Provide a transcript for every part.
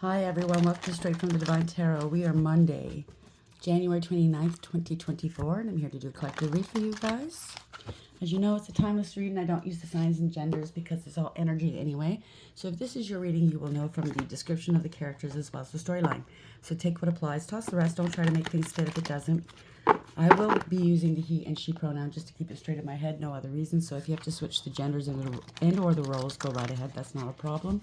Hi everyone, welcome to Straight from the Divine Tarot. We are Monday, January 29th, 2024, and I'm here to do a collective read for you guys. As you know, it's a timeless reading. I don't use the signs and genders because it's all energy anyway. So if this is your reading, you will know from the description of the characters as well as the storyline. So take what applies, toss the rest. Don't try to make things fit if it doesn't. I will be using the he and she pronoun just to keep it straight in my head, no other reason. So if you have to switch the genders and or the roles, go right ahead. That's not a problem.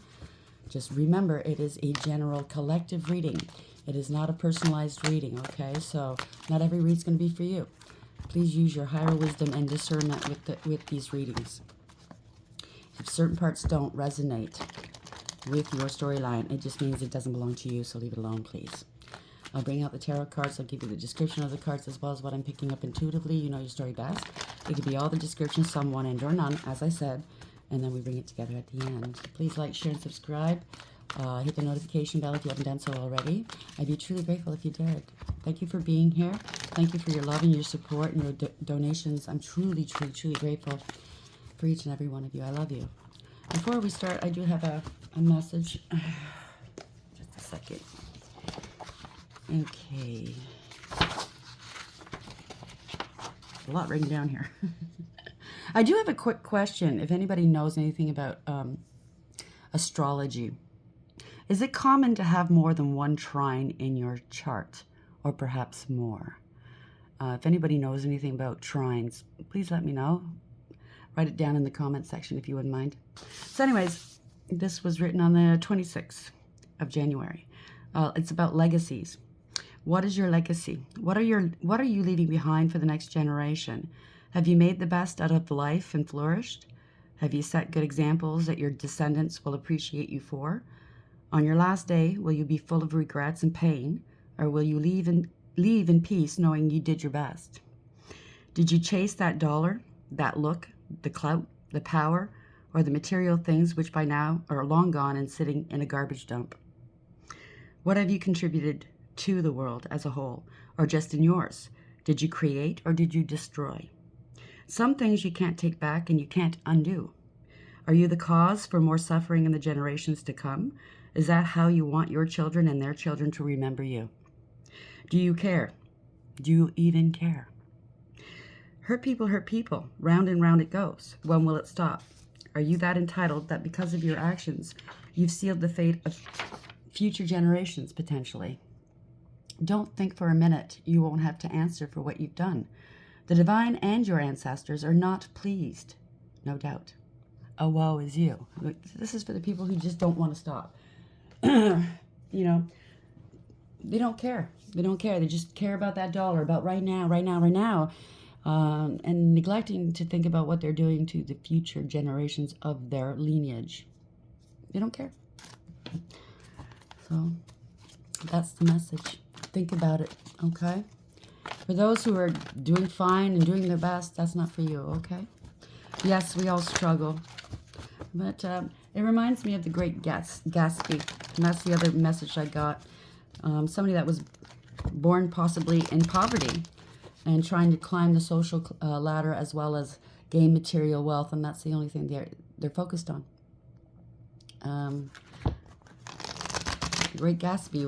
Just remember, it is a general collective reading. It is not a personalized reading, okay? So not every read's going to be for you. Please use your higher wisdom and discernment with these readings. If certain parts don't resonate with your storyline, it just means it doesn't belong to you, so leave it alone, please. I'll bring out the tarot cards. I'll give you the description of the cards as well as what I'm picking up intuitively. You know your story best. It could be all the descriptions, some one and or none, as I said. And then we bring it together at the end. Please like, share, and subscribe. Hit the notification bell if you haven't done so already. I'd be truly grateful if you did. Thank you for being here. Thank you for your love and your support and your donations. I'm truly, truly, truly grateful for each and every one of you. I love you. Before we start, I do have a message. Just a second. Okay. A lot written down here. I do have a quick question. If anybody knows anything about astrology, is it common to have more than one trine in your chart, or perhaps more? If anybody knows anything about trines, please let me know. Write it down in the comment section if you wouldn't mind. So anyways, this was written on the 26th of January. It's about legacies. What is your legacy? What are you leaving behind for the next generation? Have you made the best out of life and flourished? Have you set good examples that your descendants will appreciate you for? On your last day, will you be full of regrets and pain, or will you leave in peace knowing you did your best? Did you chase that dollar, that look, the clout, the power, or the material things which by now are long gone and sitting in a garbage dump? What have you contributed to the world as a whole, or just in yours? Did you create or did you destroy? Some things you can't take back and you can't undo. Are you the cause for more suffering in the generations to come? Is that how you want your children and their children to remember you? Do you care? Do you even care? Hurt people. Round and round it goes. When will it stop? Are you that entitled that because of your actions, you've sealed the fate of future generations potentially? Don't think for a minute you won't have to answer for what you've done. The divine and your ancestors are not pleased, no doubt. Oh, woe is you. This is for the people who just don't want to stop. You know, they don't care. They don't care. They just care about that dollar, about right now, and neglecting to think about what they're doing to the future generations of their lineage. They don't care. So that's the message. Think about it, okay? For those who are doing fine and doing their best, that's not for you, okay? Yes, we all struggle. But it reminds me of the Great Gatsby. And that's the other message I got. Somebody that was born possibly in poverty and trying to climb the social ladder as well as gain material wealth. And that's the only thing they're focused on. Great Gatsby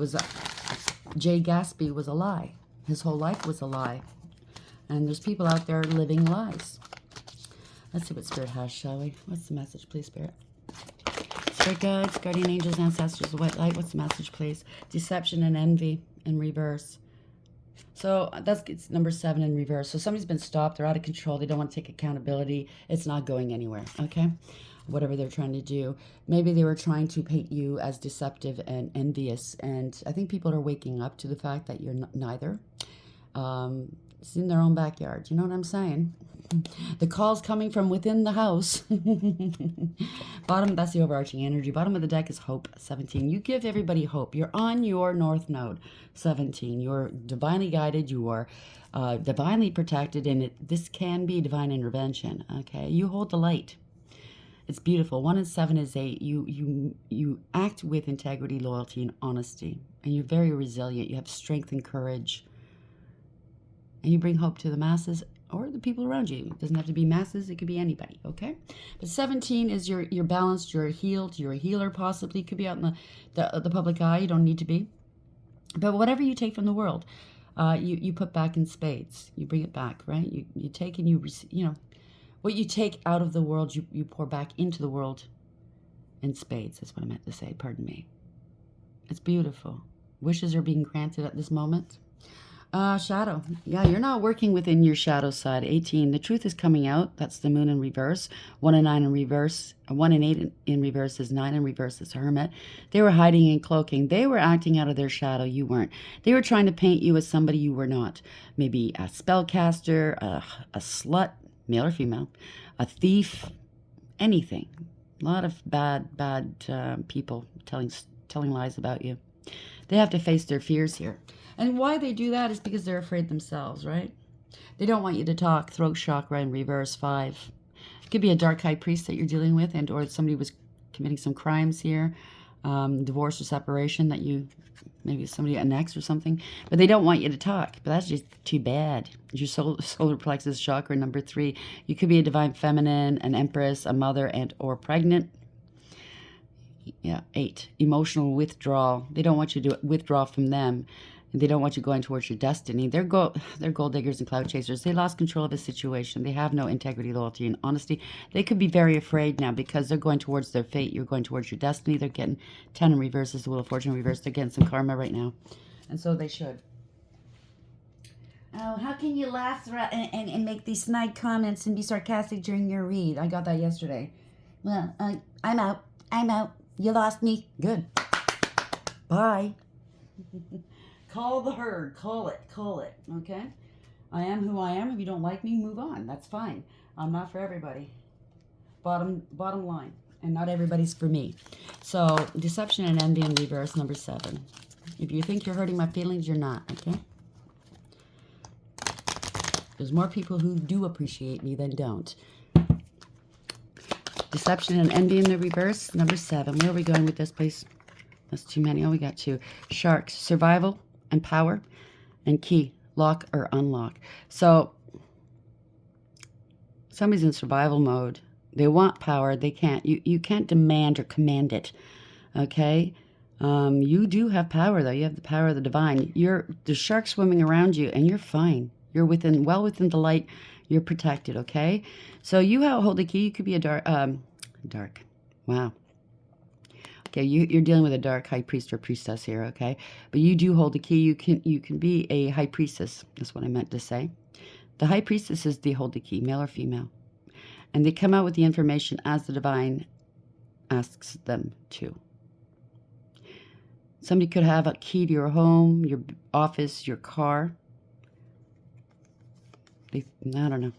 Jay Gatsby was a lie. His whole life was a lie. And there's people out there living lies. Let's see what Spirit has, shall we? What's the message, please, Spirit? Spirit guides, guardian angels, ancestors, the white light. What's the message, please? Deception and envy in reverse. So it's number 7 in reverse. So somebody's been stopped. They're out of control. They don't want to take accountability. It's not going anywhere, okay? Whatever they're trying to do. Maybe they were trying to paint you as deceptive and envious. And I think people are waking up to the fact that you're neither. It's in their own backyard. You know what I'm saying? The call's coming from within the house. Bottom, that's the overarching energy. Bottom of the deck is hope, 17. You give everybody hope. You're on your north node, 17. You're divinely guided. You are divinely protected. And this can be divine intervention. Okay? You hold the light. It's beautiful. 1 and 7 is 8. You act with integrity, loyalty, and honesty. And you're very resilient. You have strength and courage. And you bring hope to the masses or the people around you. It doesn't have to be masses. It could be anybody, okay? But 17 is you're balanced, you're healed, you're a healer possibly. You could be out in the public eye. You don't need to be. But whatever you take from the world, you put back in spades. You bring it back, right? You take and you know, what you take out of the world, you pour back into the world in spades. That's what I meant to say. Pardon me. It's beautiful. Wishes are being granted at this moment. Shadow. Yeah, you're not working within your shadow side. 18. The truth is coming out. That's the moon in reverse. 1 and 9 in reverse. 1 and 8 in reverse is 9 in reverse is hermit. They were hiding and cloaking. They were acting out of their shadow. You weren't. They were trying to paint you as somebody you were not. Maybe a spellcaster, a slut, male or female, a thief, anything. A lot of bad people telling lies about you. They have to face their fears here. And why they do that is because they're afraid themselves, right? They don't want you to talk. Throat chakra in reverse, 5. It could be a dark high priest that you're dealing with, and or somebody was committing some crimes here, divorce or separation that you, maybe somebody, an ex or something. But they don't want you to talk. But that's just too bad. Your solar plexus chakra, number 3. You could be a divine feminine, an empress, a mother, and or pregnant. Yeah, 8. Emotional withdrawal. They don't want you to withdraw from them. They don't want you going towards your destiny. They're gold diggers and clout chasers. They lost control of a situation. They have no integrity, loyalty, and honesty. They could be very afraid now because they're going towards their fate. You're going towards your destiny. They're getting 10 in reverse is the Wheel of Fortune in reverse. They're getting some karma right now. And so they should. Oh, how can you laugh and make these snide comments and be sarcastic during your read? I got that yesterday. Well, I'm out. I'm out. You lost me. Good. Bye. Call the herd. Call it. Call it. Okay? I am who I am. If you don't like me, move on. That's fine. I'm not for everybody. Bottom line. And not everybody's for me. So, deception and envy in reverse, number 7. If you think you're hurting my feelings, you're not. Okay? There's more people who do appreciate me than don't. Deception and envy in the reverse, number 7. Where are we going with this, please? That's too many. Oh, we got 2. Sharks, survival and power, and key, lock or unlock. So somebody's in survival mode. They want power. They can't. You can't demand or command it. Okay? You do have power, though. You have the power of the divine. There's sharks swimming around you, and you're fine. You're well within the light. You're protected, okay? So you hold the key. You could be a dark. Wow. Okay, you're dealing with a dark high priest or priestess here, okay? But you do hold the key. You can be a high priestess. That's what I meant to say. The high priestess is the hold the key, male or female. And they come out with the information as the divine asks them to. Somebody could have a key to your home, your office, your car. I don't know.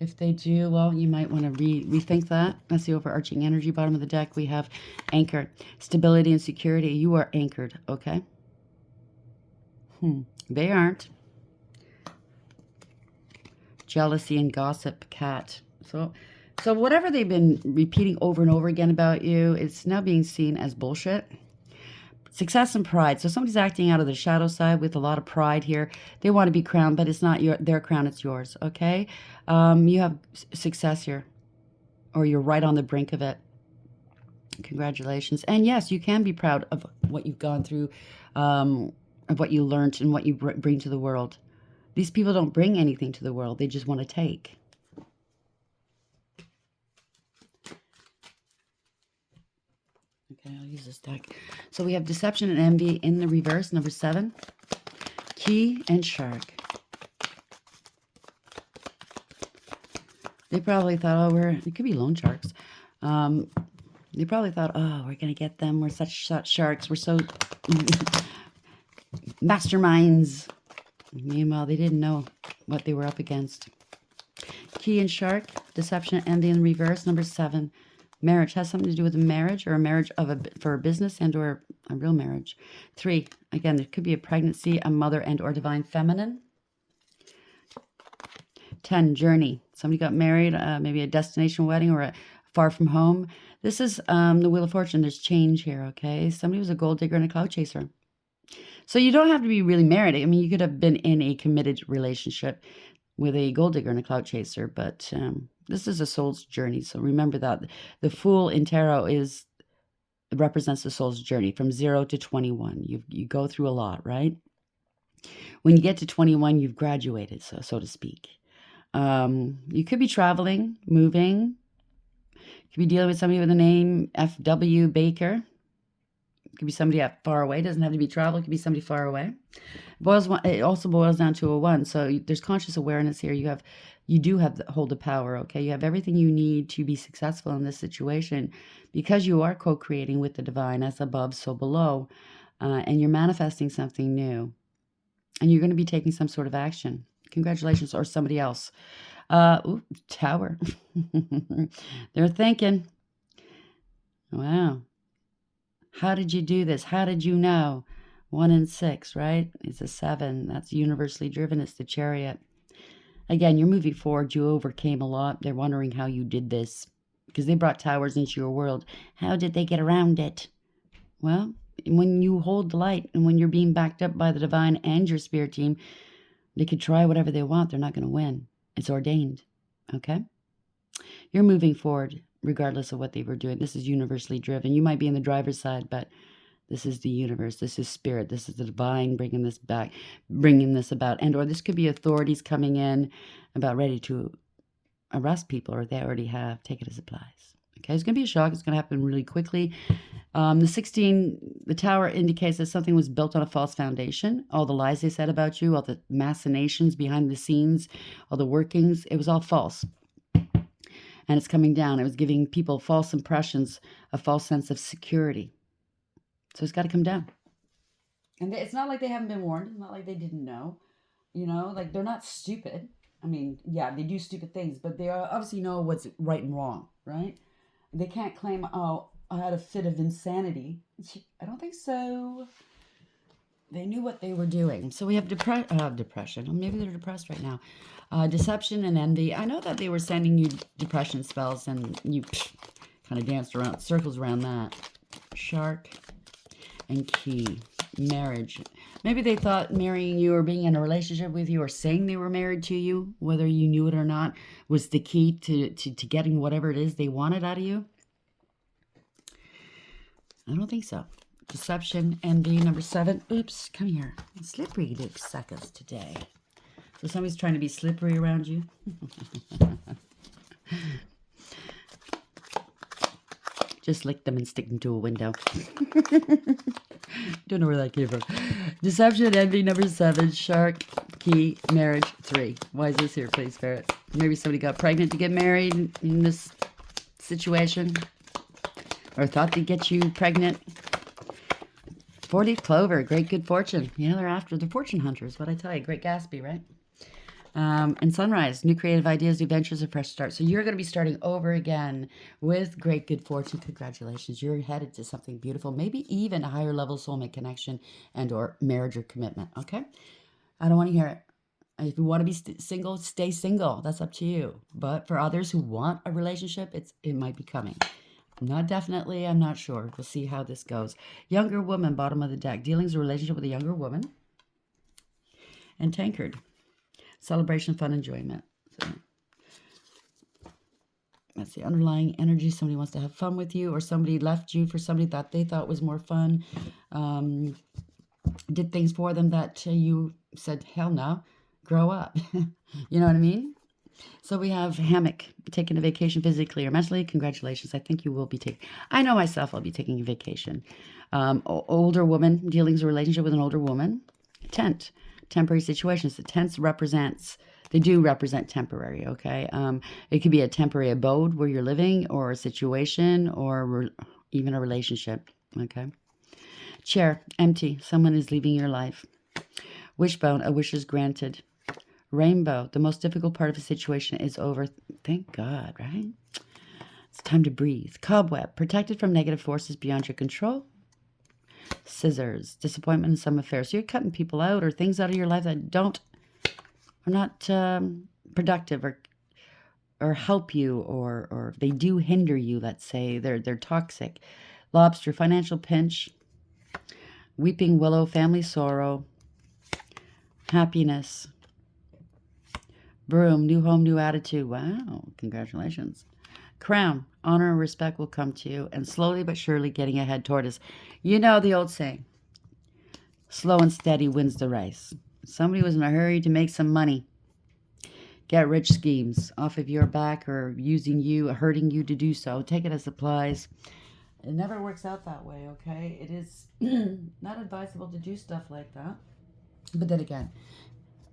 If they do, well, you might want to rethink that. That's the overarching energy. Bottom of the deck, we have anchor, stability and security. You are anchored, okay? They aren't. Jealousy and gossip, cat. So whatever they've been repeating over and over again about you, it's now being seen as bullshit. Success and pride. So somebody's acting out of the shadow side with a lot of pride here. They want to be crowned, but it's not their crown, it's yours, okay? You have success here, or you're right on the brink of it. Congratulations. And yes, you can be proud of what you've gone through, of what you learned and what you bring to the world. These people don't bring anything to the world. They just want to take. Okay, I'll use this deck. So we have deception and envy in the reverse, number 7. Key and shark. They probably thought, it could be loan sharks. They probably thought, oh, we're going to get them. We're such sharks. We're so masterminds. Meanwhile, they didn't know what they were up against. Key and shark, deception and envy in the reverse, number 7. Marriage has something to do with a marriage, or a marriage for a business and or a real marriage. 3, again, there could be a pregnancy, a mother and or divine feminine. 10, journey. Somebody got married, maybe a destination wedding or a far from home. This is the Wheel of Fortune. There's change here, okay? Somebody was a gold digger and a clout chaser. So you don't have to be really married. I mean, you could have been in a committed relationship with a gold digger and a clout chaser, but this is a soul's journey. So remember that the Fool in tarot represents the soul's journey from 0 to 21. You go through a lot, right? When you get to 21, you've graduated, so to speak. You could be traveling, moving. You could be dealing with somebody with the name F.W. Baker. It could be somebody far away. It doesn't have to be travel. It could be somebody far away. It also boils down to a 1. So there's conscious awareness here. You do hold the power, okay? You have everything you need to be successful in this situation because you are co-creating with the divine, as above, so below, and you're manifesting something new. And you're going to be taking some sort of action. Congratulations, or somebody else. Tower. They're thinking, wow. How did you do this? How did you know? 1 and 6, right? It's a 7. That's universally driven. It's the Chariot. Again, you're moving forward. You overcame a lot. They're wondering how you did this because they brought towers into your world. How did they get around it? Well, when you hold the light and when you're being backed up by the divine and your spirit team, they could try whatever they want. They're not going to win. It's ordained. Okay? You're moving forward regardless of what they were doing. This is universally driven. You might be in the driver's side, but this is the universe. This is spirit. This is the divine bringing this back, bringing this about. And or this could be authorities coming in about ready to arrest people, or they already have. Take it as applies. Okay, it's going to be a shock. It's going to happen really quickly. The 16, the tower indicates that something was built on a false foundation. All the lies they said about you, all the machinations behind the scenes, all the workings, it was all false. And it's coming down. It was giving people false impressions, a false sense of security. So it's got to come down. And it's not like they haven't been warned. It's not like they didn't know. You know, like they're not stupid. I mean, yeah, they do stupid things, but they obviously know what's right and wrong, right? They can't claim, oh, I had a fit of insanity. I don't think so. They knew what they were doing. So we have depression. Or maybe they're depressed right now. Deception and envy. I know that they were sending you depression spells and you kind of danced around, circles around that. Shark and key. Marriage. Maybe they thought marrying you or being in a relationship with you or saying they were married to you, whether you knew it or not, was the key to getting whatever it is they wanted out of you. I don't think so. Deception, envy, number 7. Oops, come here. Slippery Luke suckers today. So somebody's trying to be slippery around you. Just lick them and stick them to a window. Don't know where that came from. Deception, envy, number 7. Shark, key, marriage, 3. Why is this here, please, Ferret? Maybe somebody got pregnant to get married in this situation. Or thought they'd get you pregnant. 4-leaf clover, great good fortune. Yeah, they're after the fortune hunters. What I tell you, Great Gatsby, right? And sunrise, new creative ideas, new ventures, a fresh start. So you're going to be starting over again with great good fortune. Congratulations. You're headed to something beautiful, maybe even a higher level soulmate connection and or marriage or commitment. Okay. I don't want to hear it. If you want to be single, stay single. That's up to you. But for others who want a relationship, it might be coming. Not definitely. I'm not sure. We'll see how this goes. Younger woman, bottom of the deck. Dealings, a relationship with a younger woman. And tankard. Celebration, fun, enjoyment. So that's the underlying energy. Somebody wants to have fun with you, or somebody left you for somebody that they thought was more fun. Did things for them that you said, hell no, grow up. You know what I mean? So we have hammock, taking a vacation physically or mentally. Congratulations. I think you will be taking, I know myself, I'll be taking a vacation. Older woman, dealings, a relationship with an older woman. Tent. Temporary situations. The tents they do represent temporary, okay? It could be a temporary abode where you're living, or a situation, or even a relationship, okay? Chair, empty. Someone is leaving your life. Wishbone, a wish is granted. Rainbow, the most difficult part of a situation is over. Thank God, right? It's time to breathe. Cobweb, protected from negative forces beyond your control. Scissors, disappointment in some affairs. So you're cutting people out or things out of your life that are not productive or help you, or they do hinder you. Let's say they're toxic. Lobster, financial pinch. Weeping willow, family sorrow. Happiness. Broom, new home, new attitude. Wow, congratulations. Crown, honor and respect will come to you, and slowly but surely getting ahead toward us. You know the old saying, slow and steady wins the race. Somebody was in a hurry to make some money. Get rich schemes off of your back or using you, hurting you to do so. Take it as supplies. It never works out that way, okay? It is not advisable to do stuff like that. But then again,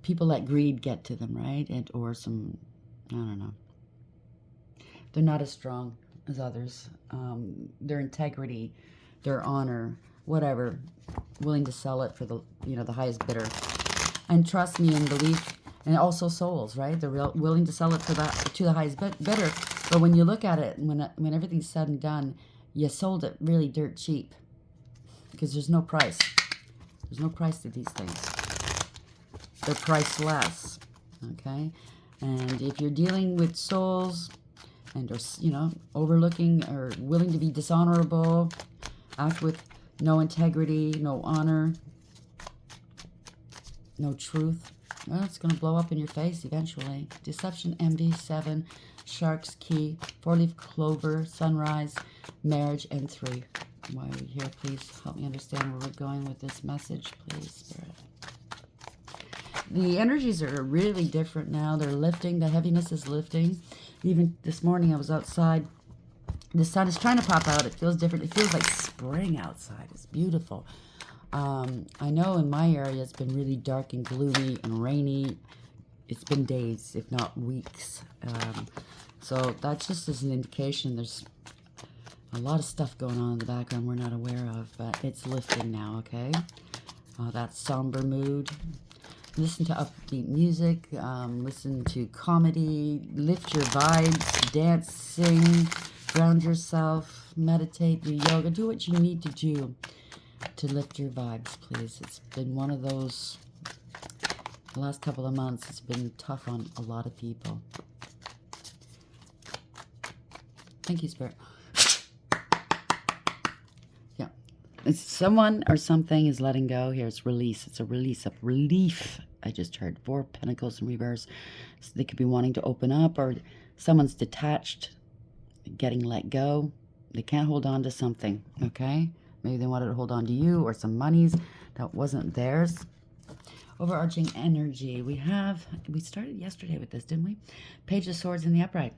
people let greed get to them, right? Or some, I don't know. They're not as strong as others. Their integrity, their honor, whatever, willing to sell it for the highest bidder. And trust me and believe, and also souls, right? They're willing to sell it for that to the highest bidder. But when you look at it, when everything's said and done, you sold it really dirt cheap because there's no price. There's no price to these things. They're priceless, okay? And if you're dealing with souls and are, overlooking or willing to be dishonorable, act with no integrity, no honor, no truth, well, it's going to blow up in your face eventually. Deception, envy, 7, shark's key, 4-leaf clover, sunrise, marriage, and 3. Why are we here? Please help me understand where we're going with this message, please, Spirit. The energies are really different now. They're lifting. The heaviness is lifting. Even this morning I was outside. The sun is trying to pop out. It feels different. It feels like spring outside. It's beautiful. I know in my area it's been really dark and gloomy and rainy. It's been days, if not weeks. So that just is an indication there's a lot of stuff going on in the background we're not aware of, but it's lifting now, okay? That somber mood. Listen to upbeat music, listen to comedy, lift your vibes, dance, sing, ground yourself, meditate, do yoga, do what you need to do to lift your vibes, please. It's been one of those, the last couple of months, it's been tough on a lot of people. Thank you, Spirit. Yeah. It's someone or something is letting go. Here, it's release. It's a release, a relief. I just heard 4 Pentacles in reverse. So they could be wanting to open up, or someone's detached, getting let go. They can't hold on to something, okay? Maybe they wanted to hold on to you or some monies that wasn't theirs. Overarching energy. We started yesterday with this, didn't we? Page of Swords in the upright.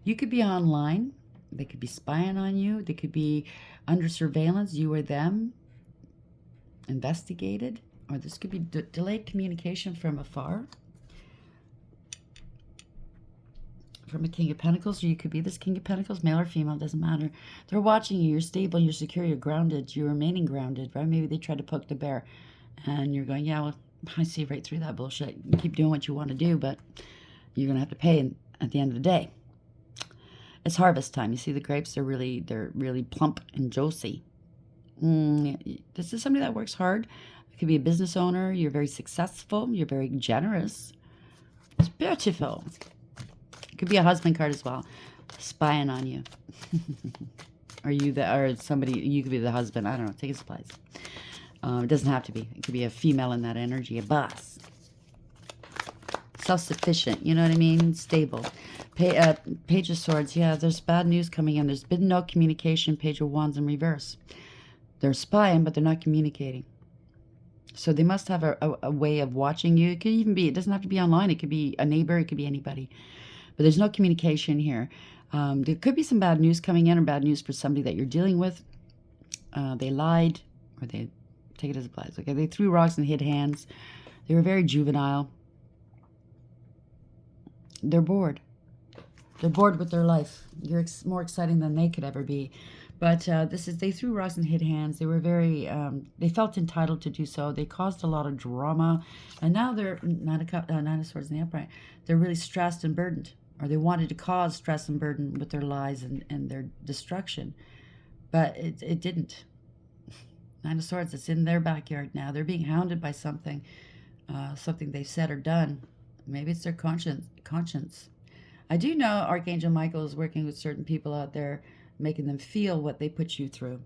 You could be online. They could be spying on you. They could be under surveillance, you or them, investigated. Or this could be delayed communication from afar. From a King of Pentacles, or you could be this King of Pentacles, male or female, doesn't matter. They're watching you. You're stable, you're secure, you're grounded, you're remaining grounded, right? Maybe they tried to poke the bear, and you're going, yeah, well, I see right through that bullshit. You keep doing what you want to do, but you're going to have to pay at the end of the day. It's harvest time. You see the grapes, they're really plump and juicy. This is somebody that works hard. It could be a business owner. You're very successful. You're very generous. It's beautiful. It could be a husband card as well, spying on you. Or somebody, you could be the husband. I don't know. Take it as applies. It doesn't have to be. It could be a female in that energy, a boss. Self-sufficient, you know what I mean? Stable. Page of Swords, yeah, there's bad news coming in. There's been no communication. Page of Wands in reverse. They're spying, but they're not communicating. So they must have a way of watching you. It could even be, it doesn't have to be online. It could be a neighbor. It could be anybody. But there's no communication here. There could be some bad news coming in, or bad news for somebody that you're dealing with. They lied, or they, take it as applies. Okay, they threw rocks and hid hands. They were very juvenile. They're bored. They're bored with their life. You're more exciting than they could ever be. But they threw rocks and hid hands. They were very, they felt entitled to do so. They caused a lot of drama. And now they're, Nine of Swords in the upright, they're really stressed and burdened. Or they wanted to cause stress and burden with their lies and their destruction. But it didn't. Nine of Swords, it's in their backyard now. They're being hounded by something, something they've said or done. Maybe it's their conscience. I do know Archangel Michael is working with certain people out there, making them feel what they put you through.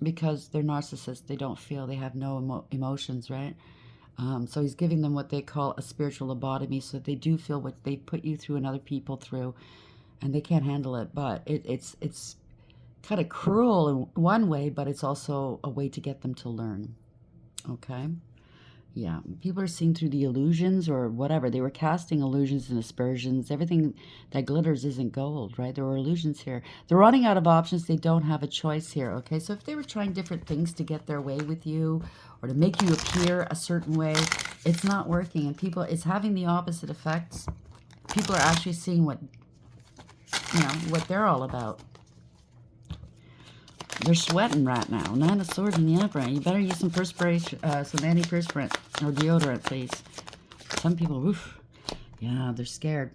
Because they're narcissists. They don't feel. They have no emotions, right? So he's giving them what they call a spiritual lobotomy, so they do feel what they put you through and other people through, and they can't handle it. But it's kind of cruel in one way, but it's also a way to get them to learn. Okay? Yeah, people are seeing through the illusions or whatever. They were casting illusions and aspersions. Everything that glitters isn't gold, right? There were illusions here. They're running out of options. They don't have a choice here, okay? So if they were trying different things to get their way with you or to make you appear a certain way, it's not working. And people, it's having the opposite effects. People are actually seeing what, what they're all about. They're sweating right now. 9 of Swords in the Emperor. You better use some perspiration, some antiperspirant or deodorant, please. Some people, oof, yeah, they're scared.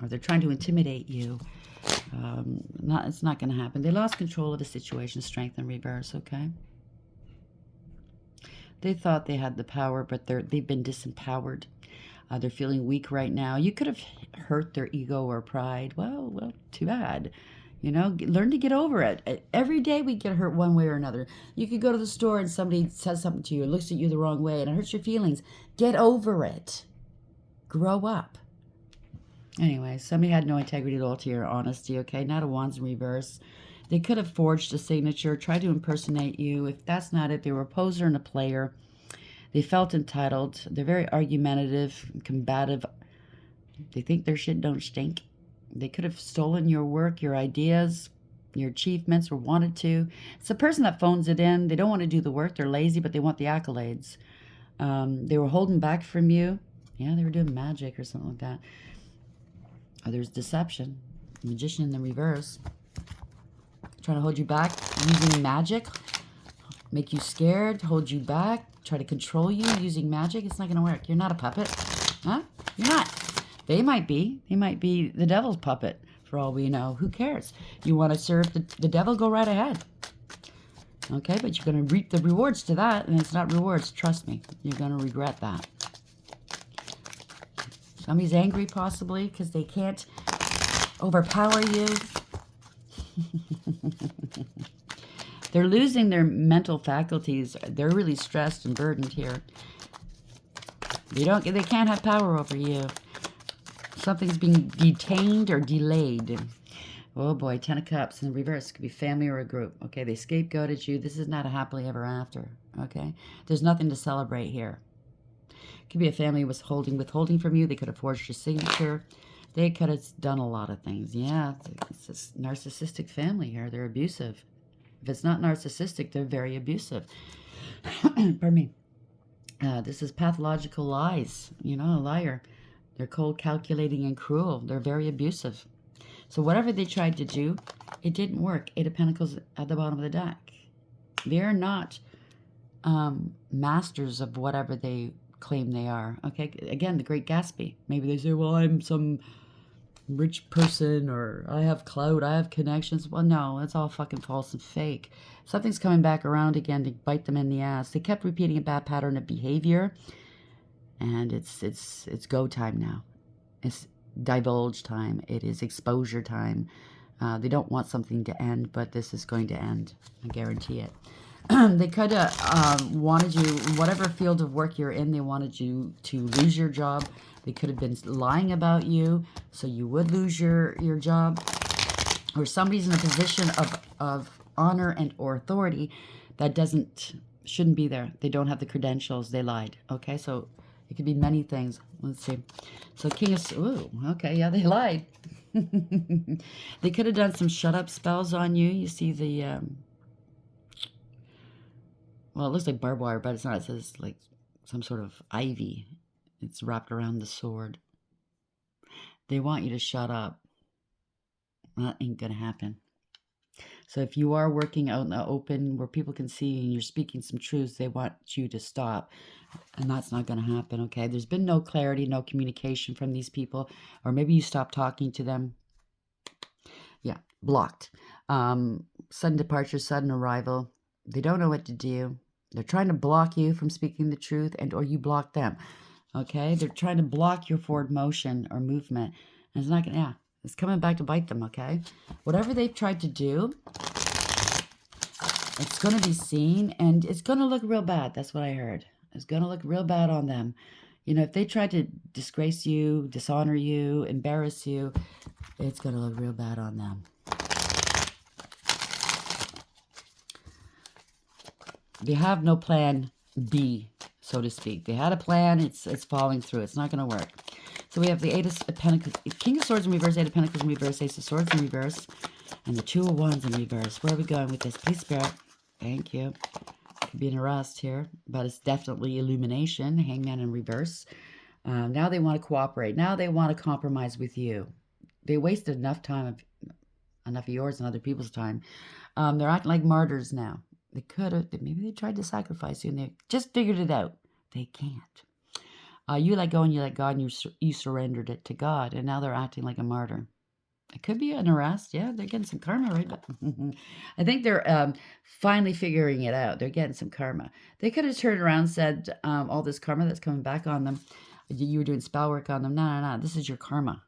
Or they're trying to intimidate you. It's not going to happen. They lost control of the situation, strength in reverse, okay? They thought they had the power, but they've been disempowered. They're feeling weak right now. You could have hurt their ego or pride. Well, too bad. Learn to get over it. Every day we get hurt one way or another. You could go to the store and somebody says something to you, looks at you the wrong way, and it hurts your feelings. Get over it. Grow up. Anyway, somebody had no integrity, loyalty, or honesty, okay? Not a Wands in reverse. They could have forged a signature, tried to impersonate you. If that's not it, they were a poser and a player. They felt entitled. They're very argumentative, combative. They think their shit don't stink. They could have stolen your work, your ideas, your achievements, or wanted to. It's a person that phones it in. They don't want to do the work. They're lazy, but they want the accolades. They were holding back from you. Yeah, they were doing magic or something like that. There's deception. Magician in the reverse. Trying to hold you back using magic. Make you scared, hold you back, try to control you using magic. It's not going to work. You're not a puppet. Huh? You're not. They might be. They might be the devil's puppet, for all we know. Who cares? You want to serve the devil? Go right ahead. Okay, but you're going to reap the rewards to that, and it's not rewards. Trust me. You're going to regret that. Somebody's angry, possibly, because they can't overpower you. They're losing their mental faculties. They're really stressed and burdened here. They can't have power over you. Something's being detained or delayed. Oh boy, 10 of Cups in the reverse. It could be family or a group. Okay, they scapegoated you. This is not a happily ever after. Okay, there's nothing to celebrate here. It could be a family was withholding from you. They could have forged your signature. They could have done a lot of things. Yeah, it's a narcissistic family here. They're abusive. If it's not narcissistic, they're very abusive. Pardon me. This is pathological lies. A liar. They're cold, calculating, and cruel. They're very abusive. So whatever they tried to do, it didn't work. 8 of Pentacles at the bottom of the deck. They're not masters of whatever they claim they are. Okay, again, the Great Gatsby. Maybe they say, well, I'm some rich person, or I have clout, I have connections. Well, no, it's all fucking false and fake. Something's coming back around again to bite them in the ass. They kept repeating a bad pattern of behavior, and it's go time now. It's divulge time. It is exposure time. They don't want something to end, but this is going to end. I guarantee it. They could have wanted you, whatever field of work you're in, they wanted you to lose your job. They could have been lying about you, so you would lose your job. Or somebody's in a position of honor and or authority that shouldn't be there. They don't have the credentials. They lied. Okay, so it could be many things. Let's see. So King of... Ooh, okay, yeah, they lied. They could have done some shut-up spells on you. You see the... well, it looks like barbed wire, but it's not. It says like some sort of ivy. It's wrapped around the sword. They want you to shut up. That ain't going to happen. So if you are working out in the open where people can see and you're speaking some truths, they want you to stop. And that's not going to happen, okay? There's been no clarity, no communication from these people. Or maybe you stop talking to them. Yeah, blocked. Sudden departure, sudden arrival. They don't know what to do. They're trying to block you from speaking the truth, and or you block them. Okay? They're trying to block your forward motion or movement. And it's not going to, yeah, it's coming back to bite them, okay? Whatever they've tried to do, it's going to be seen, and it's going to look real bad. That's what I heard. It's going to look real bad on them. You know, if they try to disgrace you, dishonor you, embarrass you, it's going to look real bad on them. They have no plan B, so to speak. They had a plan. It's falling through. It's not going to work. So we have the Eight of Pentacles, King of Swords in reverse, Eight of Pentacles in reverse, Ace of Swords in reverse, and the Two of Wands in reverse. Where are we going with this? Please, Spirit. Thank you. Could be an arrest here, but it's definitely illumination. Hangman in reverse. Now they want to cooperate. Now they want to compromise with you. They wasted enough time, enough of yours and other people's time. They're acting like martyrs now. They could have, maybe they tried to sacrifice you and they just figured it out. They can't. You let go and you let God and you surrendered it to God, and now they're acting like a martyr. It could be an arrest. Yeah, they're getting some karma, right? But I think they're finally figuring it out. They're getting some karma. They could have turned around and said, all this karma that's coming back on them, you were doing spell work on them. No. This is your karma.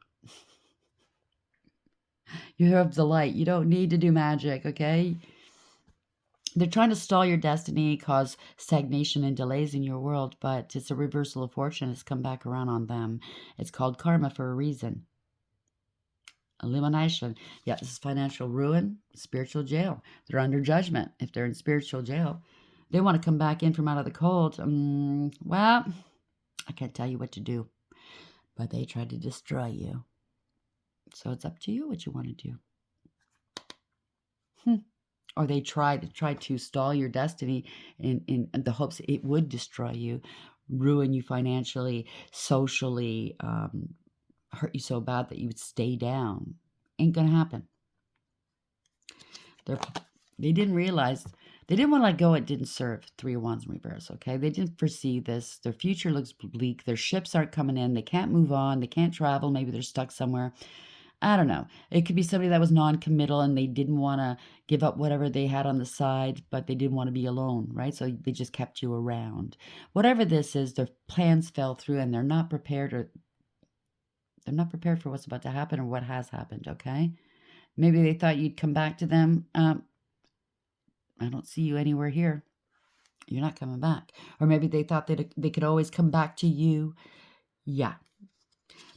You have the light. You don't need to do magic, okay? They're trying to stall your destiny, cause stagnation and delays in your world, but it's a reversal of fortune. It's come back around on them. It's called karma for a reason. Illumination. Yeah, this is financial ruin, spiritual jail. They're under judgment. If they're in spiritual jail, they want to come back in from out of the cold. Well, I can't tell you what to do, but they tried to destroy you. So it's up to you what you want to do. Or they tried to stall your destiny in the hopes it would destroy you, ruin you financially, socially, hurt you so bad that you would stay down. Ain't gonna happen. They didn't realize, they didn't want to let go. It didn't serve. Three of Wands in reverse, okay? They didn't foresee this. Their future looks bleak. Their ships aren't coming in. They can't move on. They can't travel. Maybe they're stuck somewhere. I don't know. It could be somebody that was non-committal and they didn't want to give up whatever they had on the side, but they didn't want to be alone, right? So they just kept you around. Whatever this is, their plans fell through and they're not prepared, or they're not prepared for what's about to happen or what has happened, okay? Maybe they thought you'd come back to them. I don't see you anywhere here. You're not coming back. Or maybe they thought that they could always come back to you. Yeah.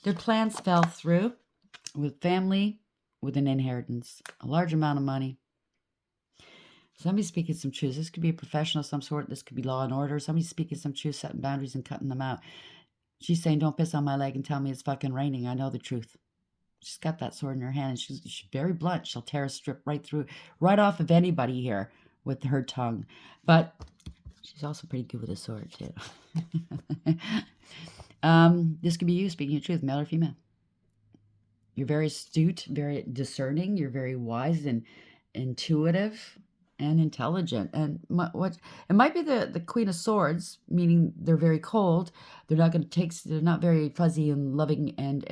Their plans fell through. With family, with an inheritance, a large amount of money. Somebody's speaking some truths. This could be a professional of some sort. This could be law and order. Somebody's speaking some truths, setting boundaries and cutting them out. She's saying, don't piss on my leg and tell me it's fucking raining. I know the truth. She's got that sword in her hand, and she's very blunt. She'll tear a strip right off of anybody here with her tongue. But she's also pretty good with a sword, too. This could be you speaking your truth, male or female. You're very astute, very discerning. You're very wise and intuitive and intelligent. And it might be the Queen of Swords, meaning they're very cold. They're not going to take. They're not very fuzzy and loving and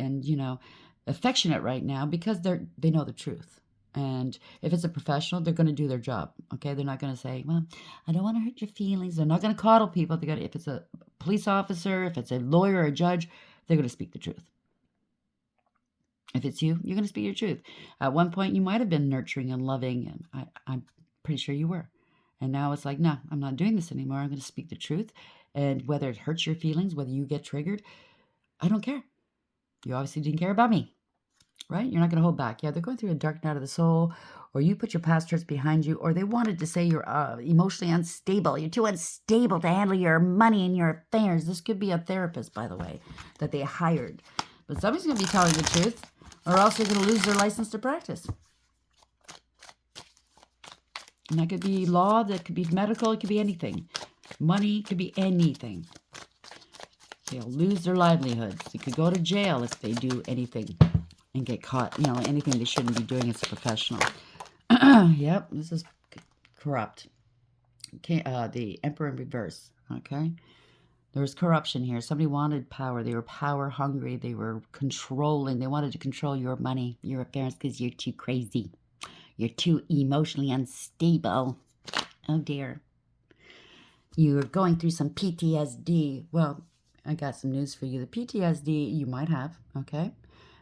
affectionate right now because they know the truth. And if it's a professional, they're going to do their job. Okay, they're not going to say, "Well, I don't want to hurt your feelings." They're not going to coddle people. If it's a police officer, if it's a lawyer or a judge, they're going to speak the truth. If it's you, you're going to speak your truth. At one point, you might have been nurturing and loving, and I'm pretty sure you were. And now it's like, no, I'm not doing this anymore. I'm going to speak the truth. And whether it hurts your feelings, whether you get triggered, I don't care. You obviously didn't care about me, right? You're not going to hold back. Yeah, they're going through a dark night of the soul, or you put your past hurts behind you, or they wanted to say you're emotionally unstable. You're too unstable to handle your money and your affairs. This could be a therapist, by the way, that they hired. But somebody's going to be telling the truth, or else they're going to lose their license to practice. And that could be law, that could be medical, it could be anything. Money could be anything. They'll lose their livelihoods. They could go to jail if they do anything and get caught, anything they shouldn't be doing as a professional. Yep, this is corrupt. Okay, the Emperor in reverse, okay? There was corruption here. Somebody wanted power. They were power hungry. They were controlling. They wanted to control your money, your affairs, because you're too crazy. You're too emotionally unstable. Oh, dear. You're going through some PTSD. Well, I got some news for you. The PTSD you might have, okay?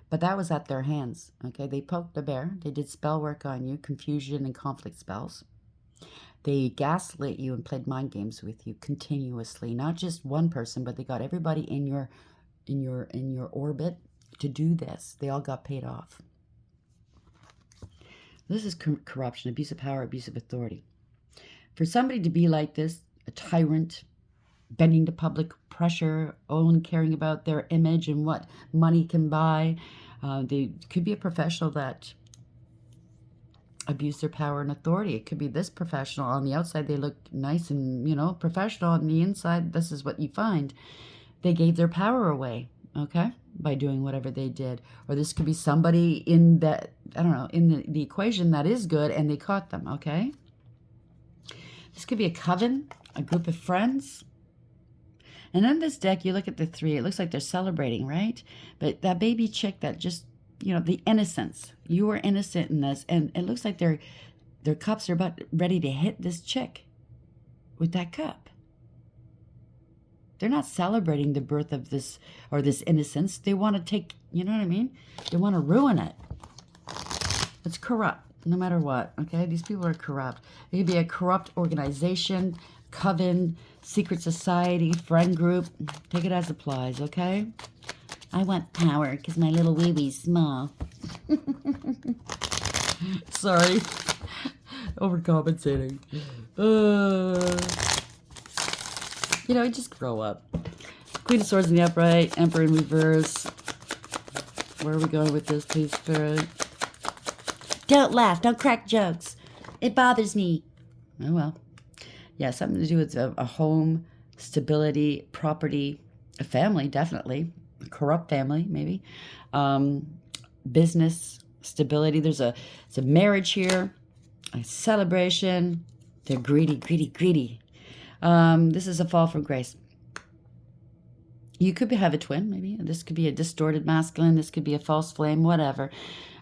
But that was at their hands, okay? They poked the bear. They did spell work on you, confusion and conflict spells. They gaslit you and played mind games with you continuously. Not just one person, but they got everybody in your orbit to do this. They all got paid off. This is corruption, abuse of power, abuse of authority. For somebody to be like this, a tyrant, bending to public pressure, only caring about their image and what money can buy, they could be a professional that abuse their power and authority. It could be this professional. On the outside, they look nice and, professional. On the inside, this is what you find. They gave their power away, okay, by doing whatever they did. Or this could be somebody in that, I don't know, in the equation that is good, and they caught them, okay? This could be a coven, a group of friends. And on this deck, you look at the 3. It looks like they're celebrating, right? But that baby chick that just, the innocence. You were innocent in this, and it looks like their cups are about ready to hit this chick with that cup. They're not celebrating the birth of this or this innocence. They want to take, you know what I mean? They want to ruin it. It's corrupt, no matter what, okay? These people are corrupt. It could be a corrupt organization, coven, secret society, friend group. Take it as applies, okay? I want power because my little wee-wee's small. Sorry. Overcompensating. Just grow up. Queen of Swords in the upright, Emperor in reverse. Where are we going with this, please, Spirit? Don't laugh. Don't crack jokes. It bothers me. Oh, well. Yeah, something to do with a home, stability, property, a family, definitely. A corrupt family, maybe. Business, stability. There's a marriage here, a celebration. They're greedy, greedy, greedy. This is a fall from grace. You could have a twin, maybe. This could be a distorted masculine. This could be a false flame, whatever.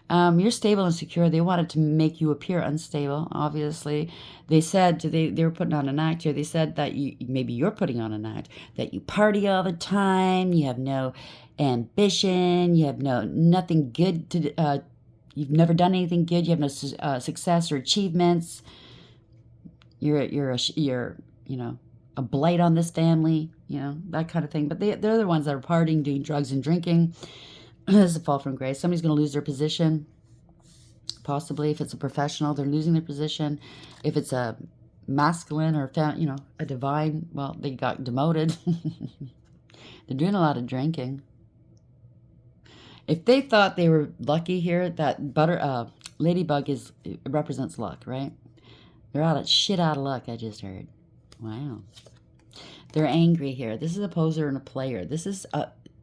You're stable and secure. They wanted to make you appear unstable, obviously. They said, they were putting on an act here. They said that maybe you're putting on an act, that you party all the time, you have no ambition, you have nothing good to, you've never done anything good, you have no success or achievements. You're a blight on this family, that kind of thing. But they're the ones that are partying, doing drugs and drinking. This is a fall from grace. Somebody's going to lose their position. Possibly, if it's a professional, they're losing their position. If it's a masculine or, a divine, well, they got demoted. They're doing a lot of drinking. If they thought they were lucky here, that ladybug represents luck, right? They're out of luck, I just heard. Wow. They're angry here. This is a poser and a player. This is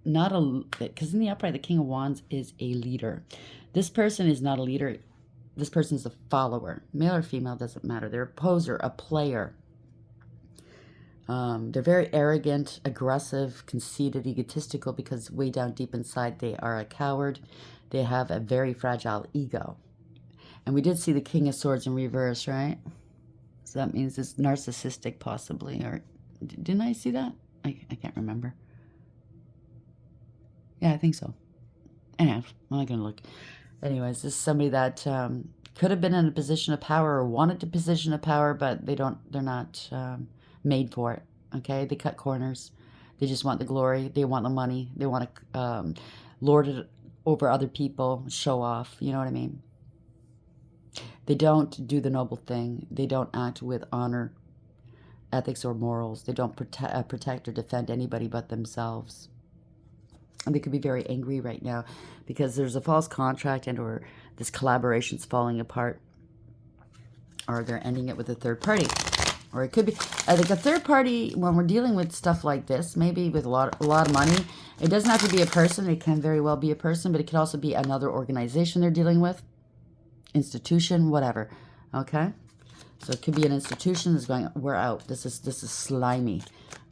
not because in the upright, the King of Wands is a leader. This person is not a leader. This person is a follower. Male or female, doesn't matter. They're a poser, a player. They're very arrogant, aggressive, conceited, egotistical, because way down deep inside they are a coward. They have a very fragile ego. And we did see the King of Swords in reverse, right? So that means it's narcissistic, possibly. Or didn't I see that? I can't remember. Yeah, I think so. Anyhow, I'm not going to look. Anyways, this is somebody that could have been in a position of power or wanted a position of power, but they're not made for it, okay? They cut corners. They just want the glory. They want the money. They want to lord it over other people, show off, you know what I mean? They don't do the noble thing. They don't act with honor, ethics, or morals. They don't protect or defend anybody but themselves. And they could be very angry right now because there's a false contract or this collaboration's falling apart, or they're ending it with a third party. Or it could be, I think, a third party, when we're dealing with stuff like this, maybe with a lot of money. It doesn't have to be a person. It can very well be a person, but it could also be another organization they're dealing with, institution, whatever. Okay? So it could be an institution that's going, we're out. This is slimy.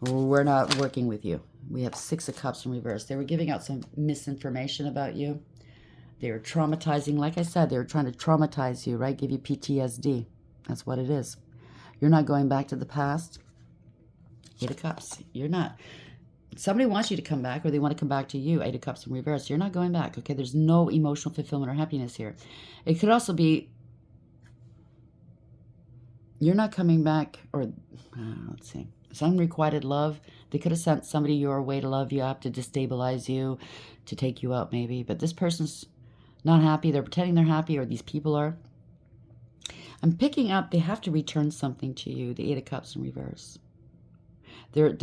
We're not working with you. We have 6 of Cups in reverse. They were giving out some misinformation about you. They were traumatizing. Like I said, they were trying to traumatize you, right? Give you PTSD. That's what it is. You're not going back to the past. 8 of Cups. You're not. Somebody wants you to come back, or they want to come back to you. 8 of Cups in reverse. You're not going back, okay? There's no emotional fulfillment or happiness here. It could also be You're not coming back, or let's see. It's unrequited love. They could have sent somebody your way to love you up, to destabilize you, to take you out maybe. But this person's not happy. They're pretending they're happy, or these people are. I'm picking up they have to return something to you. The Eight of Cups in reverse. They're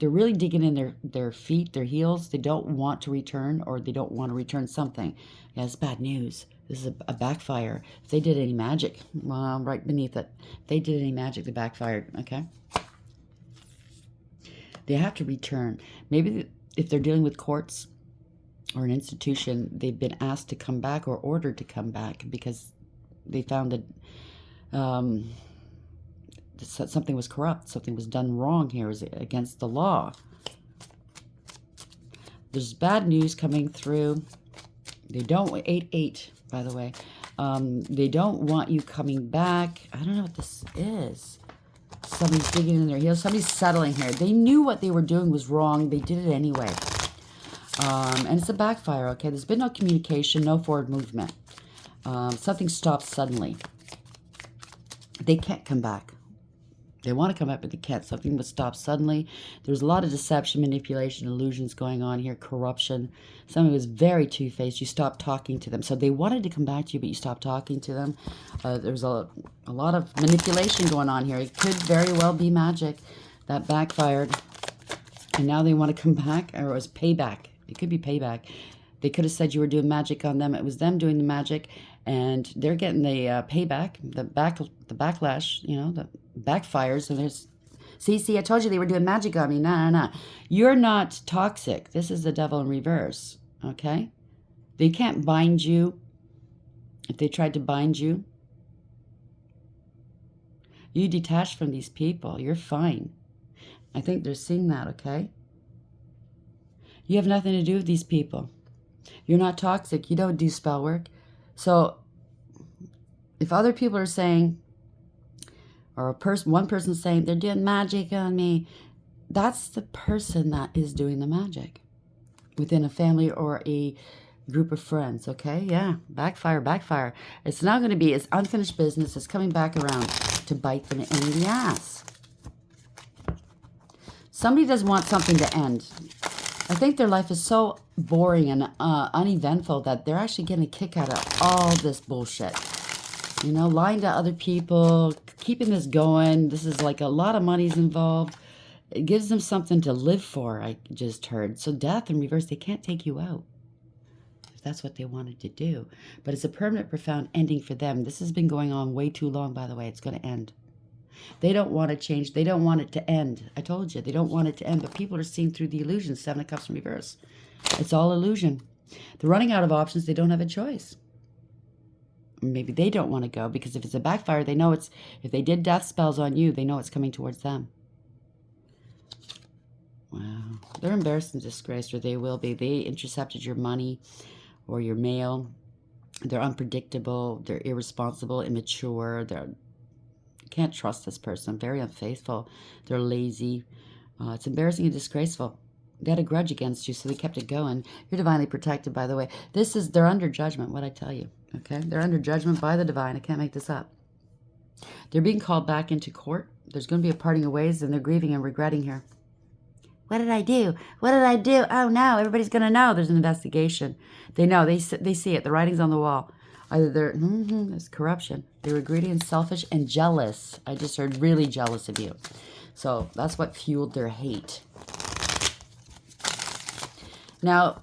really digging in their feet, their heels. They don't want to return, or they don't want to return something. Yeah, it's bad news. This is a backfire. If they did any magic, well, right beneath it, if they did any magic, they backfired, okay? They have to return. Maybe if they're dealing with courts or an institution, they've been asked to come back or ordered to come back because they found that something was corrupt, something was done wrong here, is against the law. There's bad news coming through. They don't, 8-8, by the way. They don't want you coming back. I don't know what this is. Somebody's digging in their heels. Somebody's settling here. They knew what they were doing was wrong. They did it anyway. And it's a backfire, okay? There's been no communication, no forward movement. Something stopped suddenly. They can't come back. They want to come back, but they can't. Something was stopped suddenly. There's a lot of deception, manipulation, illusions going on here, corruption. Somebody was very two-faced. You stopped talking to them. So they wanted to come back to you, but you stopped talking to them. There's a lot of manipulation going on here. It could very well be magic that backfired. And now they want to come back, or it was payback. It could be payback. They could have said you were doing magic on them. It was them doing the magic, and they're getting the payback, the backlash, you know, the backfires. And there's, see, I told you they were doing magic on me. No. You're not toxic. This is the devil in reverse, okay? They can't bind you. If they tried to bind you, you detach from these people. You're fine. I think they're seeing that, okay? You have nothing to do with these people. You're not toxic. You don't do spell work. So if other people are saying, or one person's saying they're doing magic on me, that's the person that is doing the magic within a family or a group of friends, okay? Yeah, backfire. It's not going to be, it's unfinished business. It's coming back around to bite them in the ass. Somebody does want something to end. I think their life is so boring and uneventful that they're actually getting a kick out of all this bullshit. You know, lying to other people, keeping this going. This is like a lot of money's involved. It gives them something to live for, I just heard. So death in reverse, they can't take you out if that's what they wanted to do. But it's a permanent, profound ending for them. This has been going on way too long, by the way. It's going to end. They don't want to change. They don't want it to end. I told you, they don't want it to end. But people are seeing through the illusion. 7 of Cups in reverse. It's all illusion. They're running out of options. They don't have a choice. Maybe they don't want to go because if it's a backfire, they know it's, if they did death spells on you, they know it's coming towards them. Wow. They're embarrassed and disgraced, or they will be. They intercepted your money or your mail. They're unpredictable. They're irresponsible, immature. You can't trust this person. Very unfaithful. They're lazy. It's embarrassing and disgraceful. They had a grudge against you, so they kept it going. You're divinely protected, by the way. They're under judgment, what I tell you. Okay? They're under judgment by the divine. I can't make this up. They're being called back into court. There's going to be a parting of ways, and they're grieving and regretting here. What did I do? What did I do? Oh, no. Everybody's going to know. There's an investigation. They know. They see it. The writing's on the wall. Either there's corruption. They were greedy and selfish and jealous. I just heard really jealous of you. So that's what fueled their hate. Now,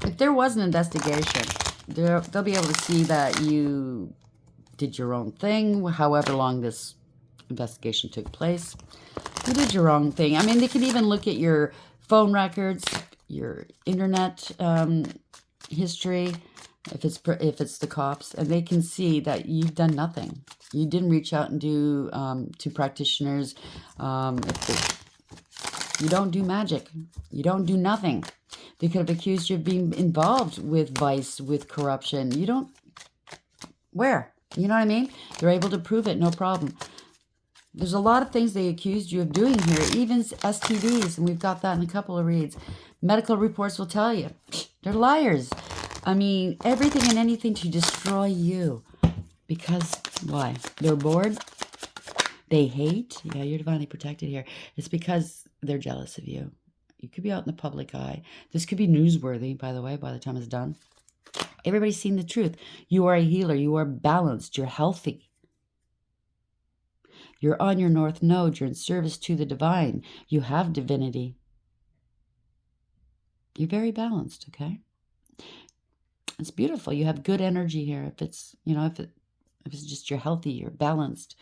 if there was an investigation, they'll be able to see that you did your own thing, however long this investigation took place. You did your own thing. I mean, they can even look at your phone records, your internet history, if it's the cops, and they can see that you've done nothing. You didn't reach out and do to practitioners. You don't do magic. You don't do nothing. They could have accused you of being involved with vice, with corruption. You don't. Where? You know what I mean? They're able to prove it, no problem. There's a lot of things they accused you of doing here, even STDs, and we've got that in a couple of reads. Medical reports will tell you. They're liars. I mean, everything and anything to destroy you. Because, why? They're bored? they hate, yeah, you're divinely protected here. It's because they're jealous of you. You could be out in the public eye. This could be newsworthy, by the way, by the time it's done. Everybody's seen the truth. You are a healer. You are balanced. You're healthy. You're on your north node. You're in service to the divine. You have divinity. You're very balanced, okay? It's beautiful. You have good energy here. If it's, if it's just you're healthy, you're balanced.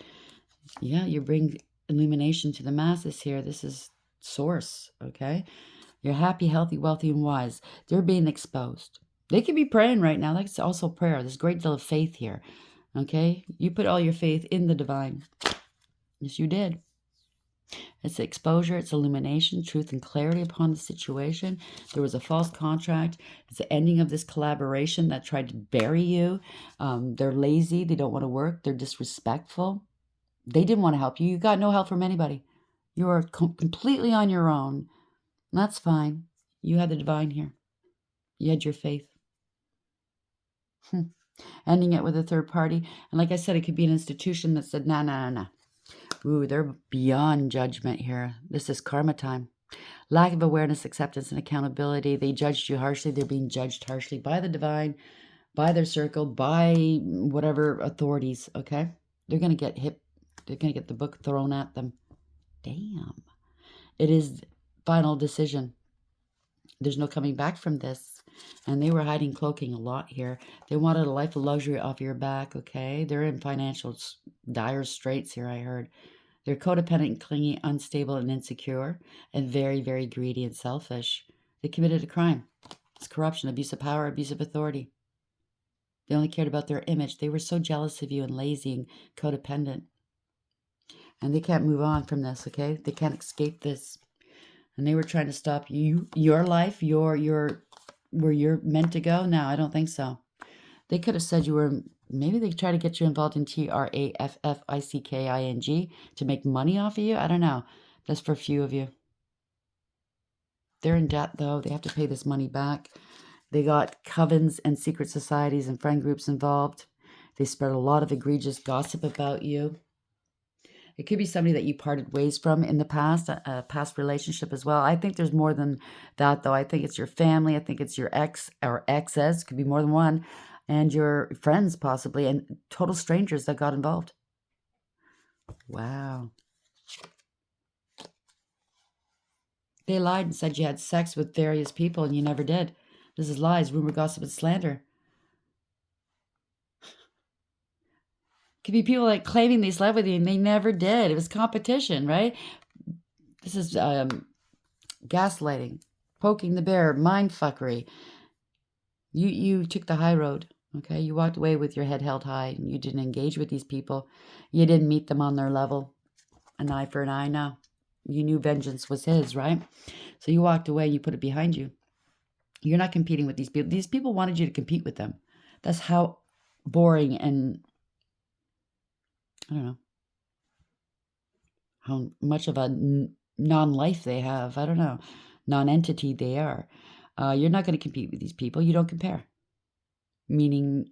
Yeah, you bring illumination to the masses here. This is source, okay? You're happy, healthy, wealthy, and wise. They're being exposed. They could be praying right now. That's also prayer. There's a great deal of faith here, okay? You put all your faith in the divine. Yes, you did. It's exposure, it's illumination, truth, and clarity upon the situation. There was a false contract. It's the ending of this collaboration that tried to bury you. They're lazy. They don't want to work. They're disrespectful. They didn't want to help you. You got no help from anybody. You are completely on your own. That's fine. You had the divine here. You had your faith. Ending it with a third party. And like I said, it could be an institution that said, nah. Ooh, they're beyond judgment here. This is karma time. Lack of awareness, acceptance, and accountability. They judged you harshly. They're being judged harshly by the divine, by their circle, by whatever authorities, okay? They're going to get hit. They're going to get the book thrown at them. Damn. It is final decision. There's no coming back from this. And they were hiding, cloaking a lot here. They wanted a life of luxury off your back, okay? They're in financial dire straits here, I heard. They're codependent, clingy, unstable, and insecure, and very, very greedy and selfish. They committed a crime. It's corruption, abuse of power, abuse of authority. They only cared about their image. They were so jealous of you and lazy and codependent. And they can't move on from this, okay? They can't escape this. And they were trying to stop you, your life, your where you're meant to go. No, I don't think so. They could have said you were, maybe they try to get you involved in TRAFFICKING to make money off of you. I don't know. That's for a few of you. They're in debt, though. They have to pay this money back. They got covens and secret societies and friend groups involved. They spread a lot of egregious gossip about you. It could be somebody that you parted ways from in the past, a past relationship as well. I think there's more than that, though. I think it's your family. I think it's your ex or exes. Could be more than one. And your friends, possibly, and total strangers that got involved. Wow. They lied and said you had sex with various people, and you never did. This is lies, rumor, gossip, and slander. Could be people like claiming they slept with you, and they never did. It was competition, right? This is gaslighting, poking the bear, mind fuckery. You took the high road. Okay, you walked away with your head held high, and you didn't engage with these people. You didn't meet them on their level. An eye for an eye. No, you knew vengeance was his, right? So you walked away. You put it behind you. You're not competing with these people. These people wanted you to compete with them. That's how boring and I don't know how much of a non-life they have. I don't know, non-entity they are. You're not going to compete with these people. You don't compare. Meaning,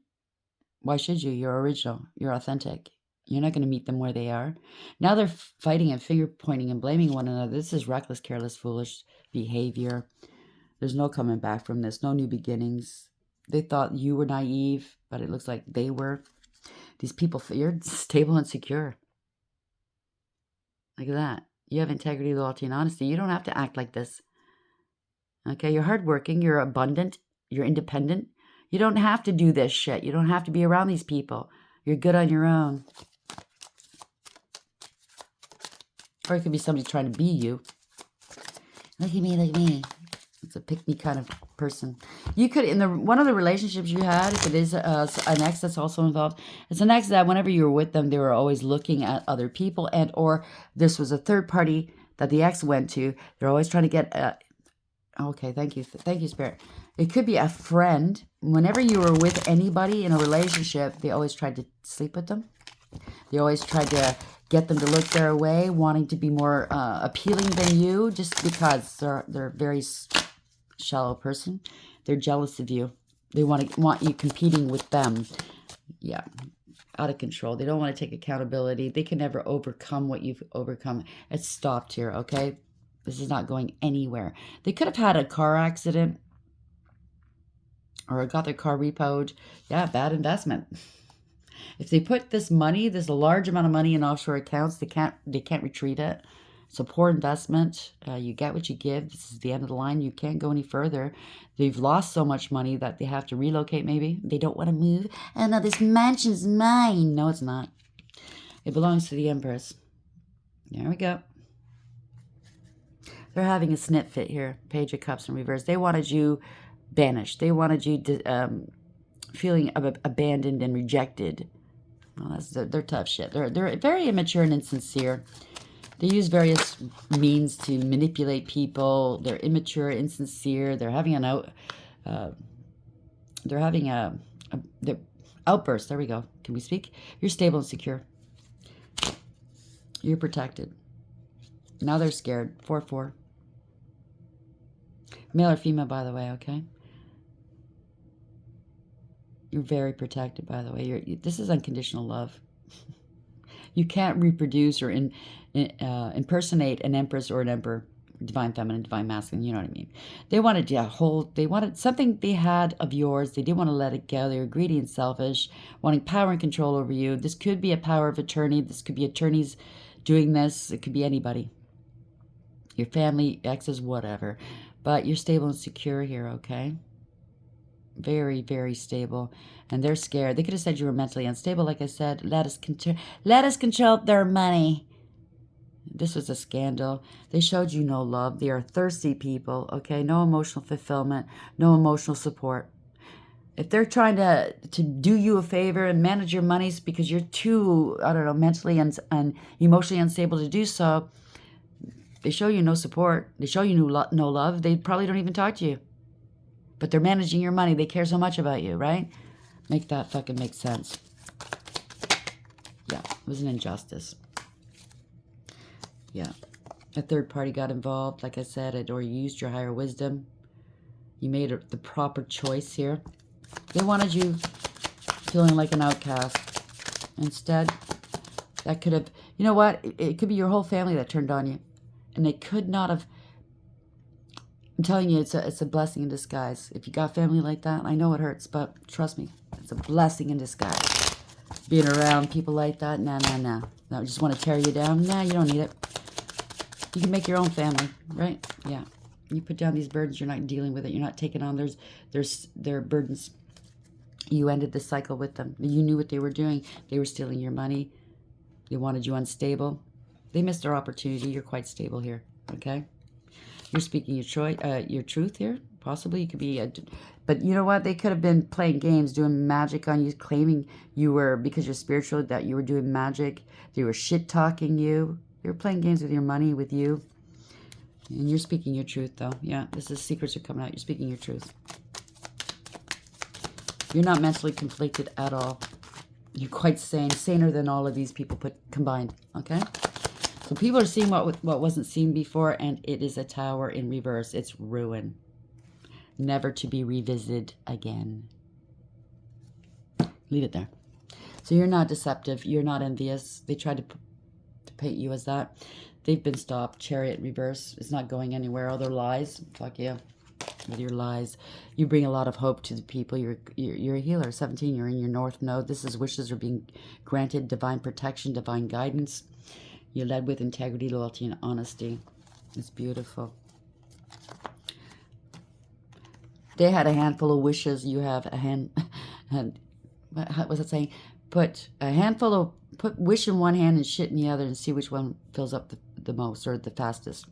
why should you? You're original. You're authentic. You're not going to meet them where they are. Now they're fighting and finger pointing and blaming one another. This is reckless, careless, foolish behavior. There's no coming back from this. No new beginnings. They thought you were naive, but it looks like they were. These people, you're stable and secure. Look at that. You have integrity, loyalty, and honesty. You don't have to act like this. Okay, you're hardworking. You're abundant. You're independent. You don't have to do this shit. You don't have to be around these people. You're good on your own. Or it could be somebody trying to be you. Look at me, look at me. It's a pick-me kind of person. You could, in one of the relationships you had, if it is an ex that's also involved, it's an ex that whenever you were with them, they were always looking at other people, and or this was a third party that the ex went to. They're always trying to get... okay, thank you, Spirit. It could be a friend. Whenever you were with anybody in a relationship, they always tried to sleep with them. They always tried to get them to look their way, wanting to be more appealing than you, just because they're a very shallow person. They're jealous of you. They want you competing with them. Yeah. out of control. They don't want to take accountability. They can never overcome what you've overcome. It's stopped here, okay? This is not going anywhere. They could have had a car accident or got their car repoed. Yeah, bad investment. If they put this money, this large amount of money in offshore accounts, they can't retrieve it. It's a poor investment. You get what you give. This is the end of the line. You can't go any further. They've lost so much money that they have to relocate maybe. They don't want to move. Oh, no, this mansion's mine. No, it's not. It belongs to the Empress. There we go. They're having a snit fit here. Page of Cups in reverse. They wanted you banished. They wanted you feeling abandoned and rejected. Well, they're tough shit. They're very immature and insincere. They use various means to manipulate people. They're immature, insincere. They're having the outburst. There we go. Can we speak? You're stable and secure. You're protected. Now they're scared. 4-4. Male or female, by the way, okay? You're very protected, by the way. This is unconditional love. You can't reproduce or impersonate an empress or an emperor, divine feminine, divine masculine. You know what I mean? They wanted something they had of yours. They didn't want to let it go. They were greedy and selfish, wanting power and control over you. This could be a power of attorney. This could be attorneys doing this. It could be anybody. Your family, exes, whatever. But you're stable and secure here, okay? Very, very stable. And they're scared. They could have said you were mentally unstable. Like I said, let us control their money. This was a scandal. They showed you no love. They are thirsty people, okay? No emotional fulfillment, no emotional support. If they're trying to do you a favor and manage your monies because you're too, I don't know, mentally and emotionally unstable to do so, they show you no support. They show you no love. They probably don't even talk to you. But they're managing your money. They care so much about you, right? Make that fucking make sense. Yeah, it was an injustice. Yeah. A third party got involved, like I said, or you used your higher wisdom. You made the proper choice here. They wanted you feeling like an outcast. Instead, that could have, you know what? It could be your whole family that turned on you. And they could not have. I'm telling you, it's a blessing in disguise. If you got family like that, I know it hurts, but trust me, it's a blessing in disguise. Being around people like that, nah. That just want to tear you down, nah, you don't need it. You can make your own family, right? Yeah. You put down these burdens, you're not dealing with it, you're not taking on their burdens. You ended the cycle with them. You knew what they were doing. They were stealing your money. They wanted you unstable. They missed their opportunity. You're quite stable here, okay? You're speaking your truth here. Possibly you could be, but you know what? They could have been playing games, doing magic on you, claiming you were, because you're spiritual, that you were doing magic. They were shit-talking you. They were playing games with your money, with you. And you're speaking your truth, though. Yeah, secrets are coming out. You're speaking your truth. You're not mentally conflicted at all. You're quite sane, saner than all of these people combined, okay? So people are seeing what wasn't seen before, and it is a tower in reverse. It's ruin. Never to be revisited again. Leave it there. So you're not deceptive. You're not envious. They tried to paint you as that. They've been stopped. Chariot in reverse. It's not going anywhere. Other lies. Fuck you. With your lies. You bring a lot of hope to the people. You're a healer. 17, you're in your north node. This is wishes are being granted. Divine protection, divine guidance. You're led with integrity, loyalty, and honesty. It's beautiful. They had a handful of wishes. You have a what was it saying? Put wish in one hand and shit in the other and see which one fills up the most or the fastest.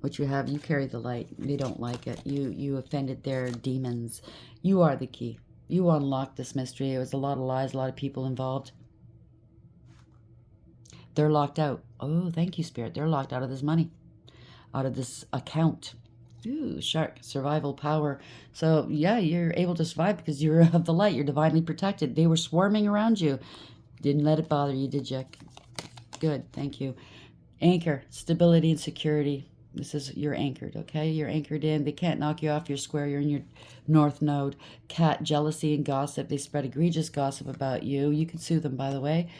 What you have, you carry the light. They don't like it. You offended their demons. You are the key. You unlocked this mystery. It was a lot of lies, a lot of people involved. They're locked out. Oh, thank you, Spirit. They're locked out of this money, out of this account. Ooh, shark, survival power. So, yeah, you're able to survive because you're of the light. You're divinely protected. They were swarming around you. Didn't let it bother you, did you? Good, thank you. Anchor, stability and security. This is, you're anchored, okay? You're anchored in. They can't knock you off your square. You're in your north node. Cat, jealousy and gossip. They spread egregious gossip about you. You can sue them, by the way.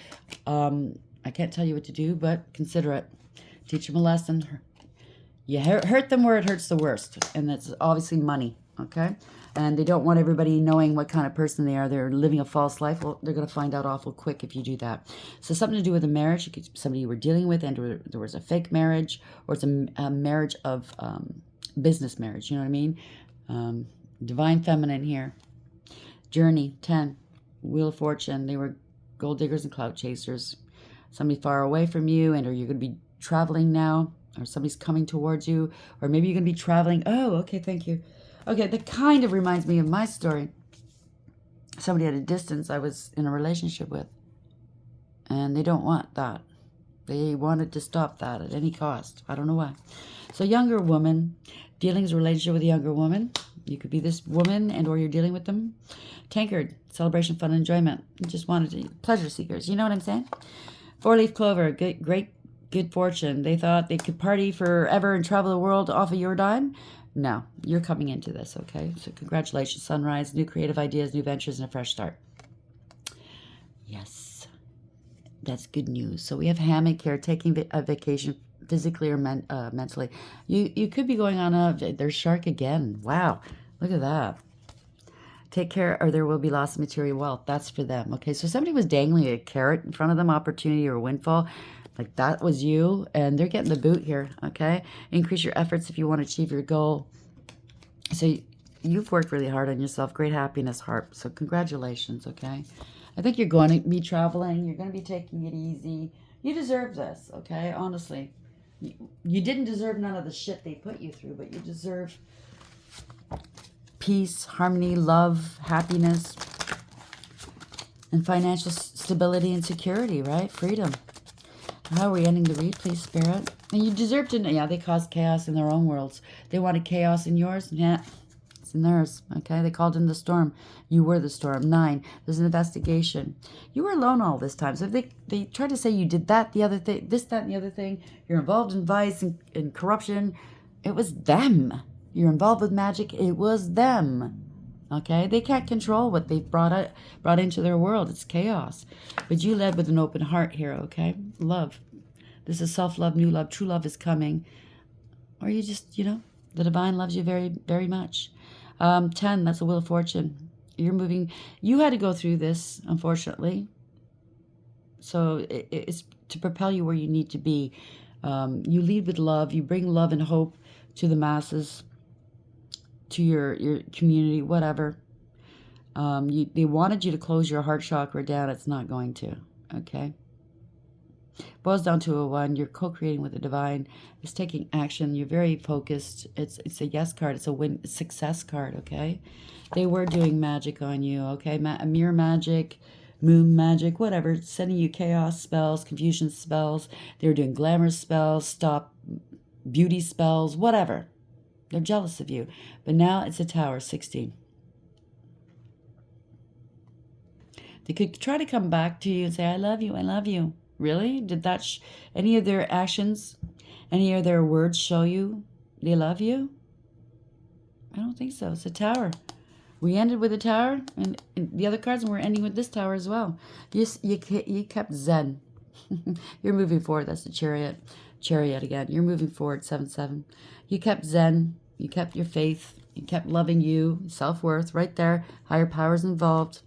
I can't tell you what to do, but consider it. Teach them a lesson. You hurt them where it hurts the worst. And that's obviously money, okay? And they don't want everybody knowing what kind of person they are. They're living a false life. Well, they're going to find out awful quick if you do that. So something to do with a marriage. It could be somebody you were dealing with, and there was a fake marriage, or it's a marriage of business marriage. You know what I mean? Divine feminine here. Journey, 10. Wheel of Fortune. They were gold diggers and clout chasers. Somebody far away from you, and or you're going to be traveling now, or somebody's coming towards you, or maybe you're going to be traveling. Oh, okay, thank you. Okay, that kind of reminds me of my story. Somebody at a distance I was in a relationship with, and they don't want that. They wanted to stop that at any cost. I don't know why. So younger woman, dealings, relationship with a younger woman. You could be this woman and or you're dealing with them. Tankard, celebration, fun, enjoyment. You just wanted to, pleasure seekers. You know what I'm saying? Four-leaf clover, great good fortune. They thought they could party forever and travel the world off of your dime. No, you're coming into this, okay? So congratulations, sunrise, new creative ideas, new ventures, and a fresh start. Yes, that's good news. So we have hammock here, taking a vacation physically or mentally. You could be going on there's shark again. Wow, look at that. Take care or there will be loss of material wealth. That's for them, okay? So somebody was dangling a carrot in front of them, opportunity or windfall. Like that was you, and they're getting the boot here, okay? Increase your efforts if you want to achieve your goal. So you've worked really hard on yourself. Great happiness, heart. So congratulations, okay? I think you're going to be traveling. You're going to be taking it easy. You deserve this, okay? Honestly. You didn't deserve none of the shit they put you through, but you deserve peace, harmony, love, happiness, and financial stability and security, right? Freedom. How are we ending the read, please, Spirit? And you deserve to know. Yeah, they caused chaos in their own worlds. They wanted chaos in yours. Yeah, it's in theirs. Okay, they called in the storm. You were the storm. 9. There's an investigation. You were alone all this time. So if they tried to say you did that, the other thing, this, that, and the other thing. You're involved in vice and corruption. It was them. You're involved with magic. It was them. Okay, they can't control what they've brought into their world. It's chaos. But you led with an open heart here, okay? Love. This is self-love, new love. True love is coming. Or you just, the divine loves you very, very much. 10, that's a wheel of fortune. You're moving. You had to go through this, unfortunately. So it's to propel you where you need to be. You lead with love. You bring love and hope to the masses, to your community, whatever. They wanted you to close your heart chakra down. It's not going to, okay? Boils down to a 1. You're co-creating with the divine. It's taking action. You're very focused. It's a yes card. It's a success card, okay? They were doing magic on you, okay? Mirror magic, moon magic, whatever. Sending you chaos spells, confusion spells. They were doing glamour spells, stop beauty spells, whatever. They're jealous of you. But now it's a tower, 16. They could try to come back to you and say, I love you, I love you. Really? Did that any of their actions, any of their words show you they love you? I don't think so. It's a tower. We ended with a tower and the other cards, and we're ending with this tower as well. You kept zen. You're moving forward. That's the chariot. Chariot again. You're moving forward, 7-7. You kept zen. You kept your faith. You kept loving you. Self-worth right there. Higher powers involved.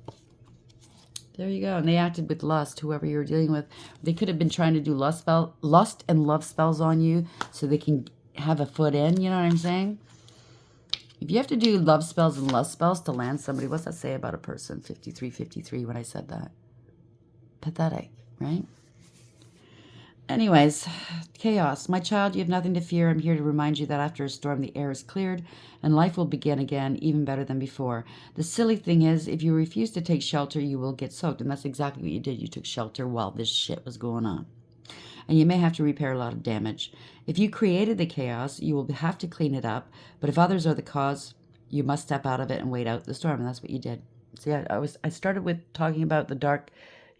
There you go. And they acted with lust, whoever you were dealing with. They could have been trying to do lust and love spells on you so they can have a foot in. You know what I'm saying? If you have to do love spells and lust spells to land somebody, what's that say about a person? 53 when I said that. Pathetic, right? Anyways, chaos. My child, you have nothing to fear. I'm here to remind you that after a storm, the air is cleared and life will begin again, even better than before. The silly thing is, if you refuse to take shelter, you will get soaked. And that's exactly what you did. You took shelter while this shit was going on. And you may have to repair a lot of damage. If you created the chaos, you will have to clean it up. But if others are the cause, you must step out of it and wait out the storm. And that's what you did. See, I started with talking about the dark,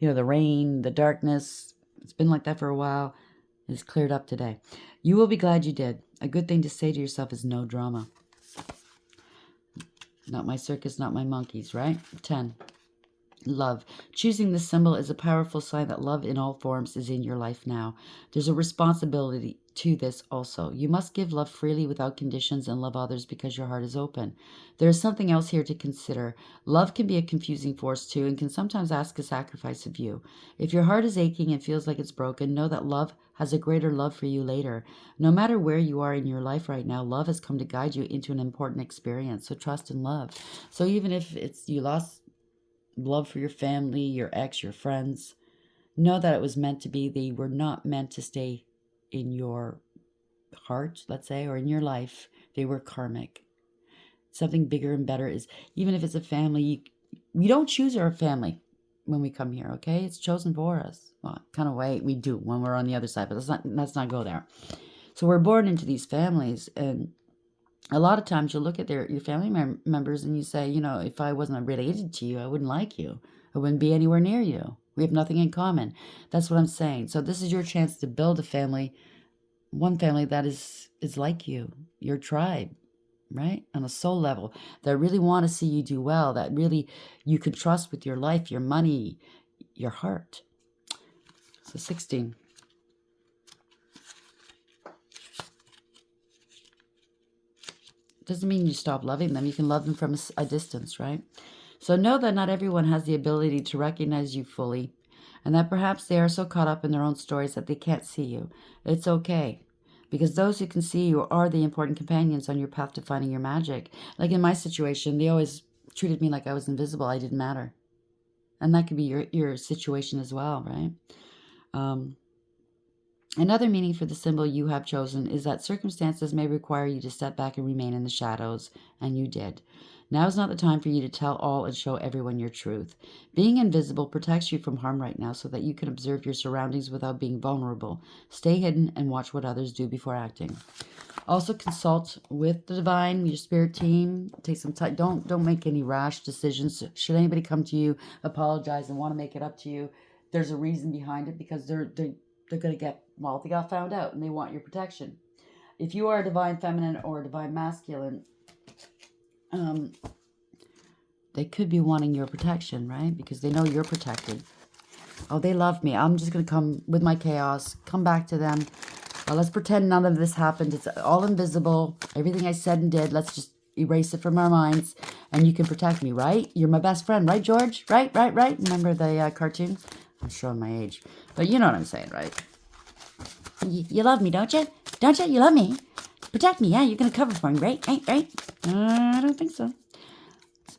the rain, the darkness. It's been like that for a while. It's cleared up today. You will be glad you did. A good thing to say to yourself is no drama. Not my circus, not my monkeys, right? 10. Love. Choosing this symbol is a powerful sign that love in all forms is in your life now. There's a responsibility to this also. You must give love freely without conditions and love others because your heart is open. There is something else here to consider. Love can be a confusing force too and can sometimes ask a sacrifice of you. If your heart is aching and feels like it's broken, know that love has a greater love for you later. No matter where you are in your life right now, love has come to guide you into an important experience. So trust in love. So even if it's you lost love for your family, your ex, your friends, know that it was meant to be. They were not meant to stay in your heart, let's say, or in your life. They were karmic. Something bigger and better is, even if it's a family, we don't choose our family when we come here, okay? It's chosen for us. Well, kind of way we do when we're on the other side, but let's not go there. So we're born into these families, and a lot of times you'll look at your family members and you say, if I wasn't related to you, I wouldn't like you. I wouldn't be anywhere near you. We have nothing in common. That's what I'm saying. So this is your chance to build a family, one family that is like you, your tribe, right? On a soul level, that really want to see you do well, that really you can trust with your life, your money, your heart. So 16. Doesn't mean you stop loving them. You can love them from a distance, right? So know that not everyone has the ability to recognize you fully, and that perhaps they are so caught up in their own stories that they can't see you. It's okay, because those who can see you are the important companions on your path to finding your magic. Like in my situation, they always treated me like I was invisible. I didn't matter. And that could be your situation as well, right? Another meaning for the symbol you have chosen is that circumstances may require you to step back and remain in the shadows, and you did. Now is not the time for you to tell all and show everyone your truth. Being invisible protects you from harm right now so that you can observe your surroundings without being vulnerable. Stay hidden and watch what others do before acting. Also consult with the divine, your spirit team. Take some time. Don't make any rash decisions. Should anybody come to you, apologize, and want to make it up to you, there's a reason behind it, because they're going to get, well, they got found out and they want your protection. If you are a divine feminine or a divine masculine, they could be wanting your protection, right? Because they know you're protected. Oh, they love me. I'm just going to come with my chaos, come back to them. Let's pretend none of this happened. It's all invisible. Everything I said and did, let's just erase it from our minds, and you can protect me, right? You're my best friend, right, George? Right? Remember the cartoon? I'm showing my age, but you know what I'm saying, right? You love me, don't you? Don't you? You love me. Protect me, yeah? You're going to cover for me, right? Right? I don't think so.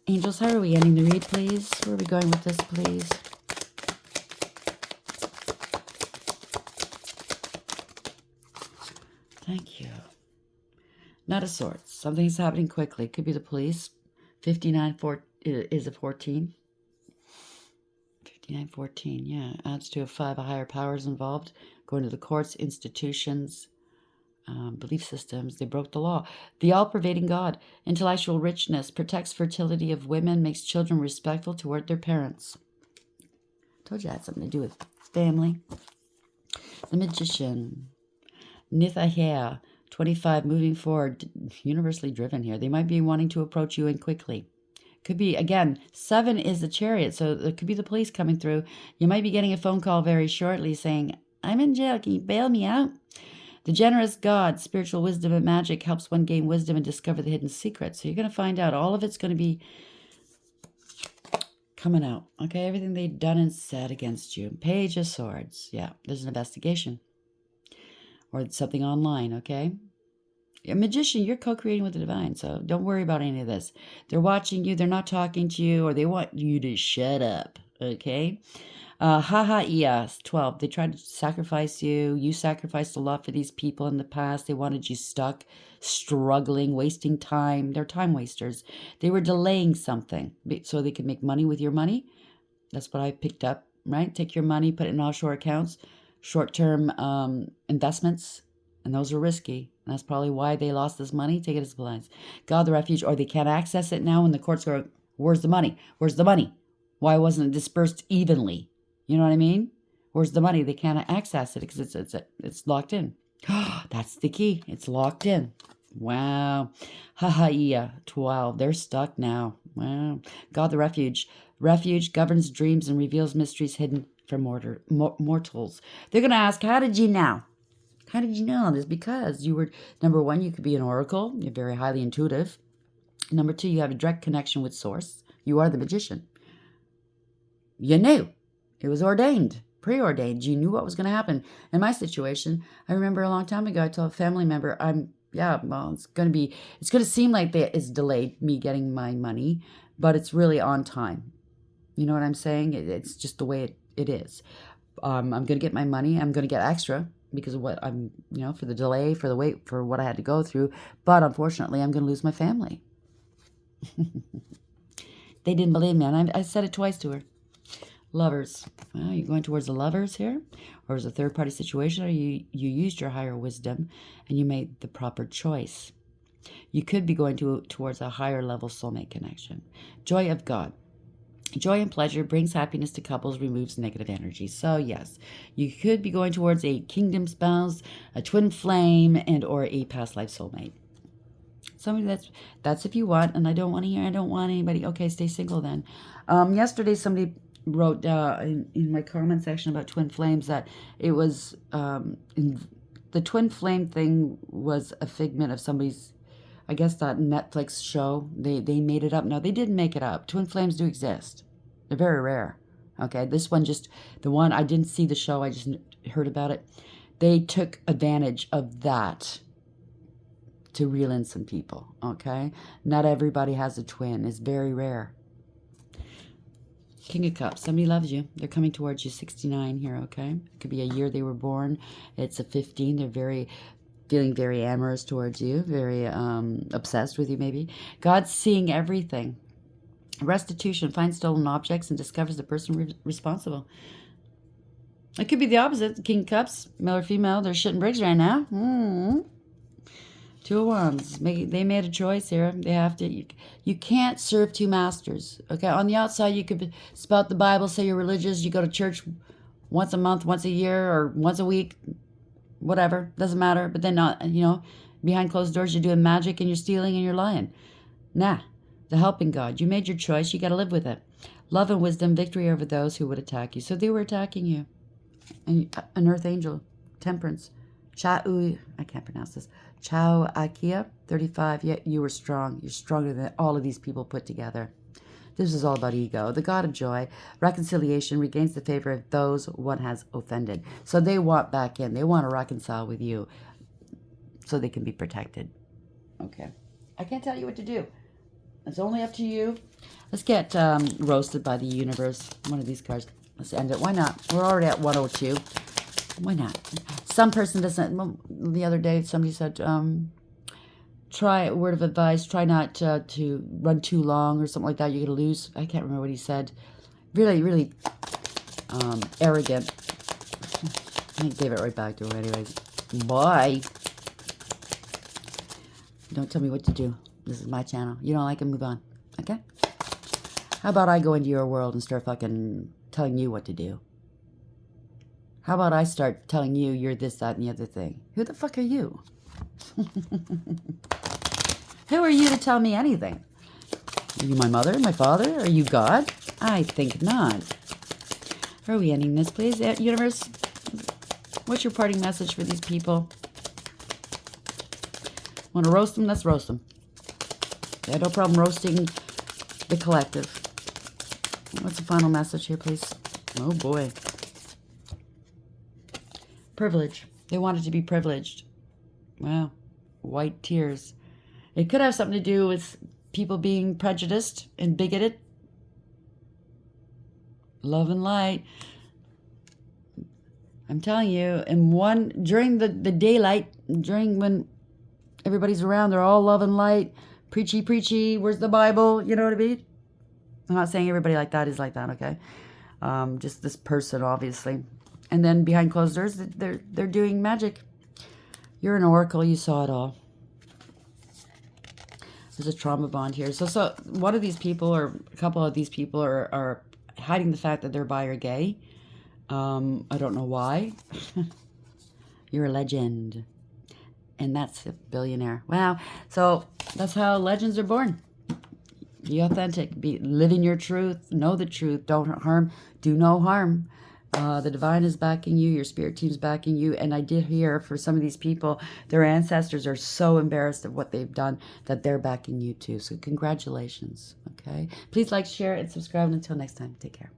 Angels, how are we ending the read, please? Where are we going with this, please? Thank you. Knight of Swords. Something's happening quickly. Could be the police. 59 is a 14. 5914, yeah. Adds to a 5. A higher powers involved. Going to the courts, institutions, belief systems. They broke the law. The all-pervading God. Intellectual richness. Protects fertility of women. Makes children respectful toward their parents. Told you that had something to do with family. The Magician. Nithahea. 25. Moving forward. Universally driven here. They might be wanting to approach you and quickly. Could be, again, 7 is the Chariot, so it could be the police coming through. You might be getting a phone call very shortly saying, I'm in jail, can you bail me out? The generous God, spiritual wisdom and magic helps one gain wisdom and discover the hidden secrets. So you're going to find out. All of it's going to be coming out, okay? Everything they've done and said against you. Page of Swords. Yeah, there's an investigation. Or something online, okay? A magician, you're co-creating with the divine, so don't worry about any of this. They're watching you, they're not talking to you, or they want you to shut up, okay? Iya, 12. They tried to sacrifice you. You sacrificed a lot for these people in the past. They wanted you stuck, struggling, wasting time. They're time wasters. They were delaying something so they could make money with your money. That's what I picked up, right? Take your money, put it in offshore accounts, short-term investments, and those are risky. And that's probably why they lost this money. Take it as blinds. God, the refuge, or they can't access it now, and the courts go, where's the money? Where's the money? Why wasn't it dispersed evenly? You know what I mean? Where's the money? They can't access it because it's locked in. That's the key. It's locked in. Wow. Yeah. 12. They're stuck now. Wow. God the refuge. Refuge governs dreams and reveals mysteries hidden from mortals. They're going to ask, how did you know? How did you know? This because you were, number one, you could be an oracle. You're very highly intuitive. Number two, you have a direct connection with source. You are the magician. You knew. It was ordained, preordained. You knew what was going to happen. In my situation, I remember a long time ago, I told a family member, it's going to seem like it's delayed me getting my money, but it's really on time. You know what I'm saying? It's just the way it is. I'm going to get my money. I'm going to get extra because of what I'm, for the delay, for the wait, for what I had to go through. But unfortunately, I'm going to lose my family. They didn't believe me, and I said it twice to her. Lovers. Well, you're going towards the lovers here? Or is it a third-party situation? Or you used your higher wisdom and you made the proper choice? You could be going towards a higher level soulmate connection. Joy of God. Joy and pleasure brings happiness to couples, removes negative energy. So yes, you could be going towards a kingdom spouse, a twin flame, and or a past life soulmate. Somebody that's if you want, and I don't want anybody. Okay, stay single then. Yesterday somebody wrote in my comment section about twin flames that it was the twin flame thing was a figment of somebody's, I guess, that Netflix show. They made it up. No, they didn't make it up. Twin flames do exist. They're very rare. Okay, this one the one, I didn't see the show, I just heard about it. They took advantage of that to reel in some people, okay? Not everybody has a twin. It's very rare. King of Cups. Somebody loves you. They're coming towards you. 69 here, okay? It could be a year they were born. It's a 15. They're feeling very amorous towards you, very obsessed with you maybe. God's seeing everything. Restitution. Finds stolen objects and discovers the person responsible. It could be the opposite. King of Cups, male or female, they're shitting bricks right now. Two of Wands. They made a choice here. They have to. You can't serve two masters. Okay. On the outside, you could spout the Bible, say you're religious. You go to church once a month, once a year, or once a week, whatever. Doesn't matter. But then, behind closed doors, you're doing magic and you're stealing and you're lying. Nah. The helping God. You made your choice. You got to live with it. Love and wisdom. Victory over those who would attack you. So they were attacking you. And an earth angel. Temperance. I can't pronounce this. Chao Akia, 35. Yet you were strong. You're stronger than all of these people put together. This is all about ego. The God of joy, reconciliation, regains the favor of those one has offended. So they want back in. They want to reconcile with you so they can be protected. Okay. I can't tell you what to do. It's only up to you. Let's get roasted by the universe. One of these cards. Let's end it. Why not? We're already at 102. Why not? Some person doesn't. The other day, somebody said, try, word of advice, try not to run too long or something like that. You're going to lose. I can't remember what he said. Really, really arrogant. I gave it right back to him anyways. Bye. Don't tell me what to do. This is my channel. You don't like it, move on. Okay? How about I go into your world and start fucking telling you what to do? How about I start telling you you're this, that, and the other thing? Who the fuck are you? Who are you to tell me anything? Are you my mother, my father? Are you God? I think not. Are we ending this, please? Universe, what's your parting message for these people? Want to roast them? Let's roast them. Yeah, no problem roasting the collective. What's the final message here, please? Oh, boy. Privilege. They wanted to be privileged. Wow. White tears. It could have something to do with people being prejudiced and bigoted. Love and light. I'm telling you, during the daylight, during when everybody's around, they're all love and light. Preachy, preachy. Where's the Bible? You know what I mean? I'm not saying everybody like that is like that, okay? Just this person, obviously. And then behind closed doors, they're doing magic. You're an oracle. You saw it all. There's a trauma bond here. So one of these people, or a couple of these people, are hiding the fact that they're bi or gay. I don't know why. You're a legend. And that's a billionaire. Wow. So that's how legends are born. Be authentic. Be living your truth. Know the truth. Don't harm. Do no harm. The divine is backing you. Your spirit team's backing you. And I did hear for some of these people, their ancestors are so embarrassed of what they've done that they're backing you too. So congratulations. Okay. Please like, share, and subscribe. And until next time, take care.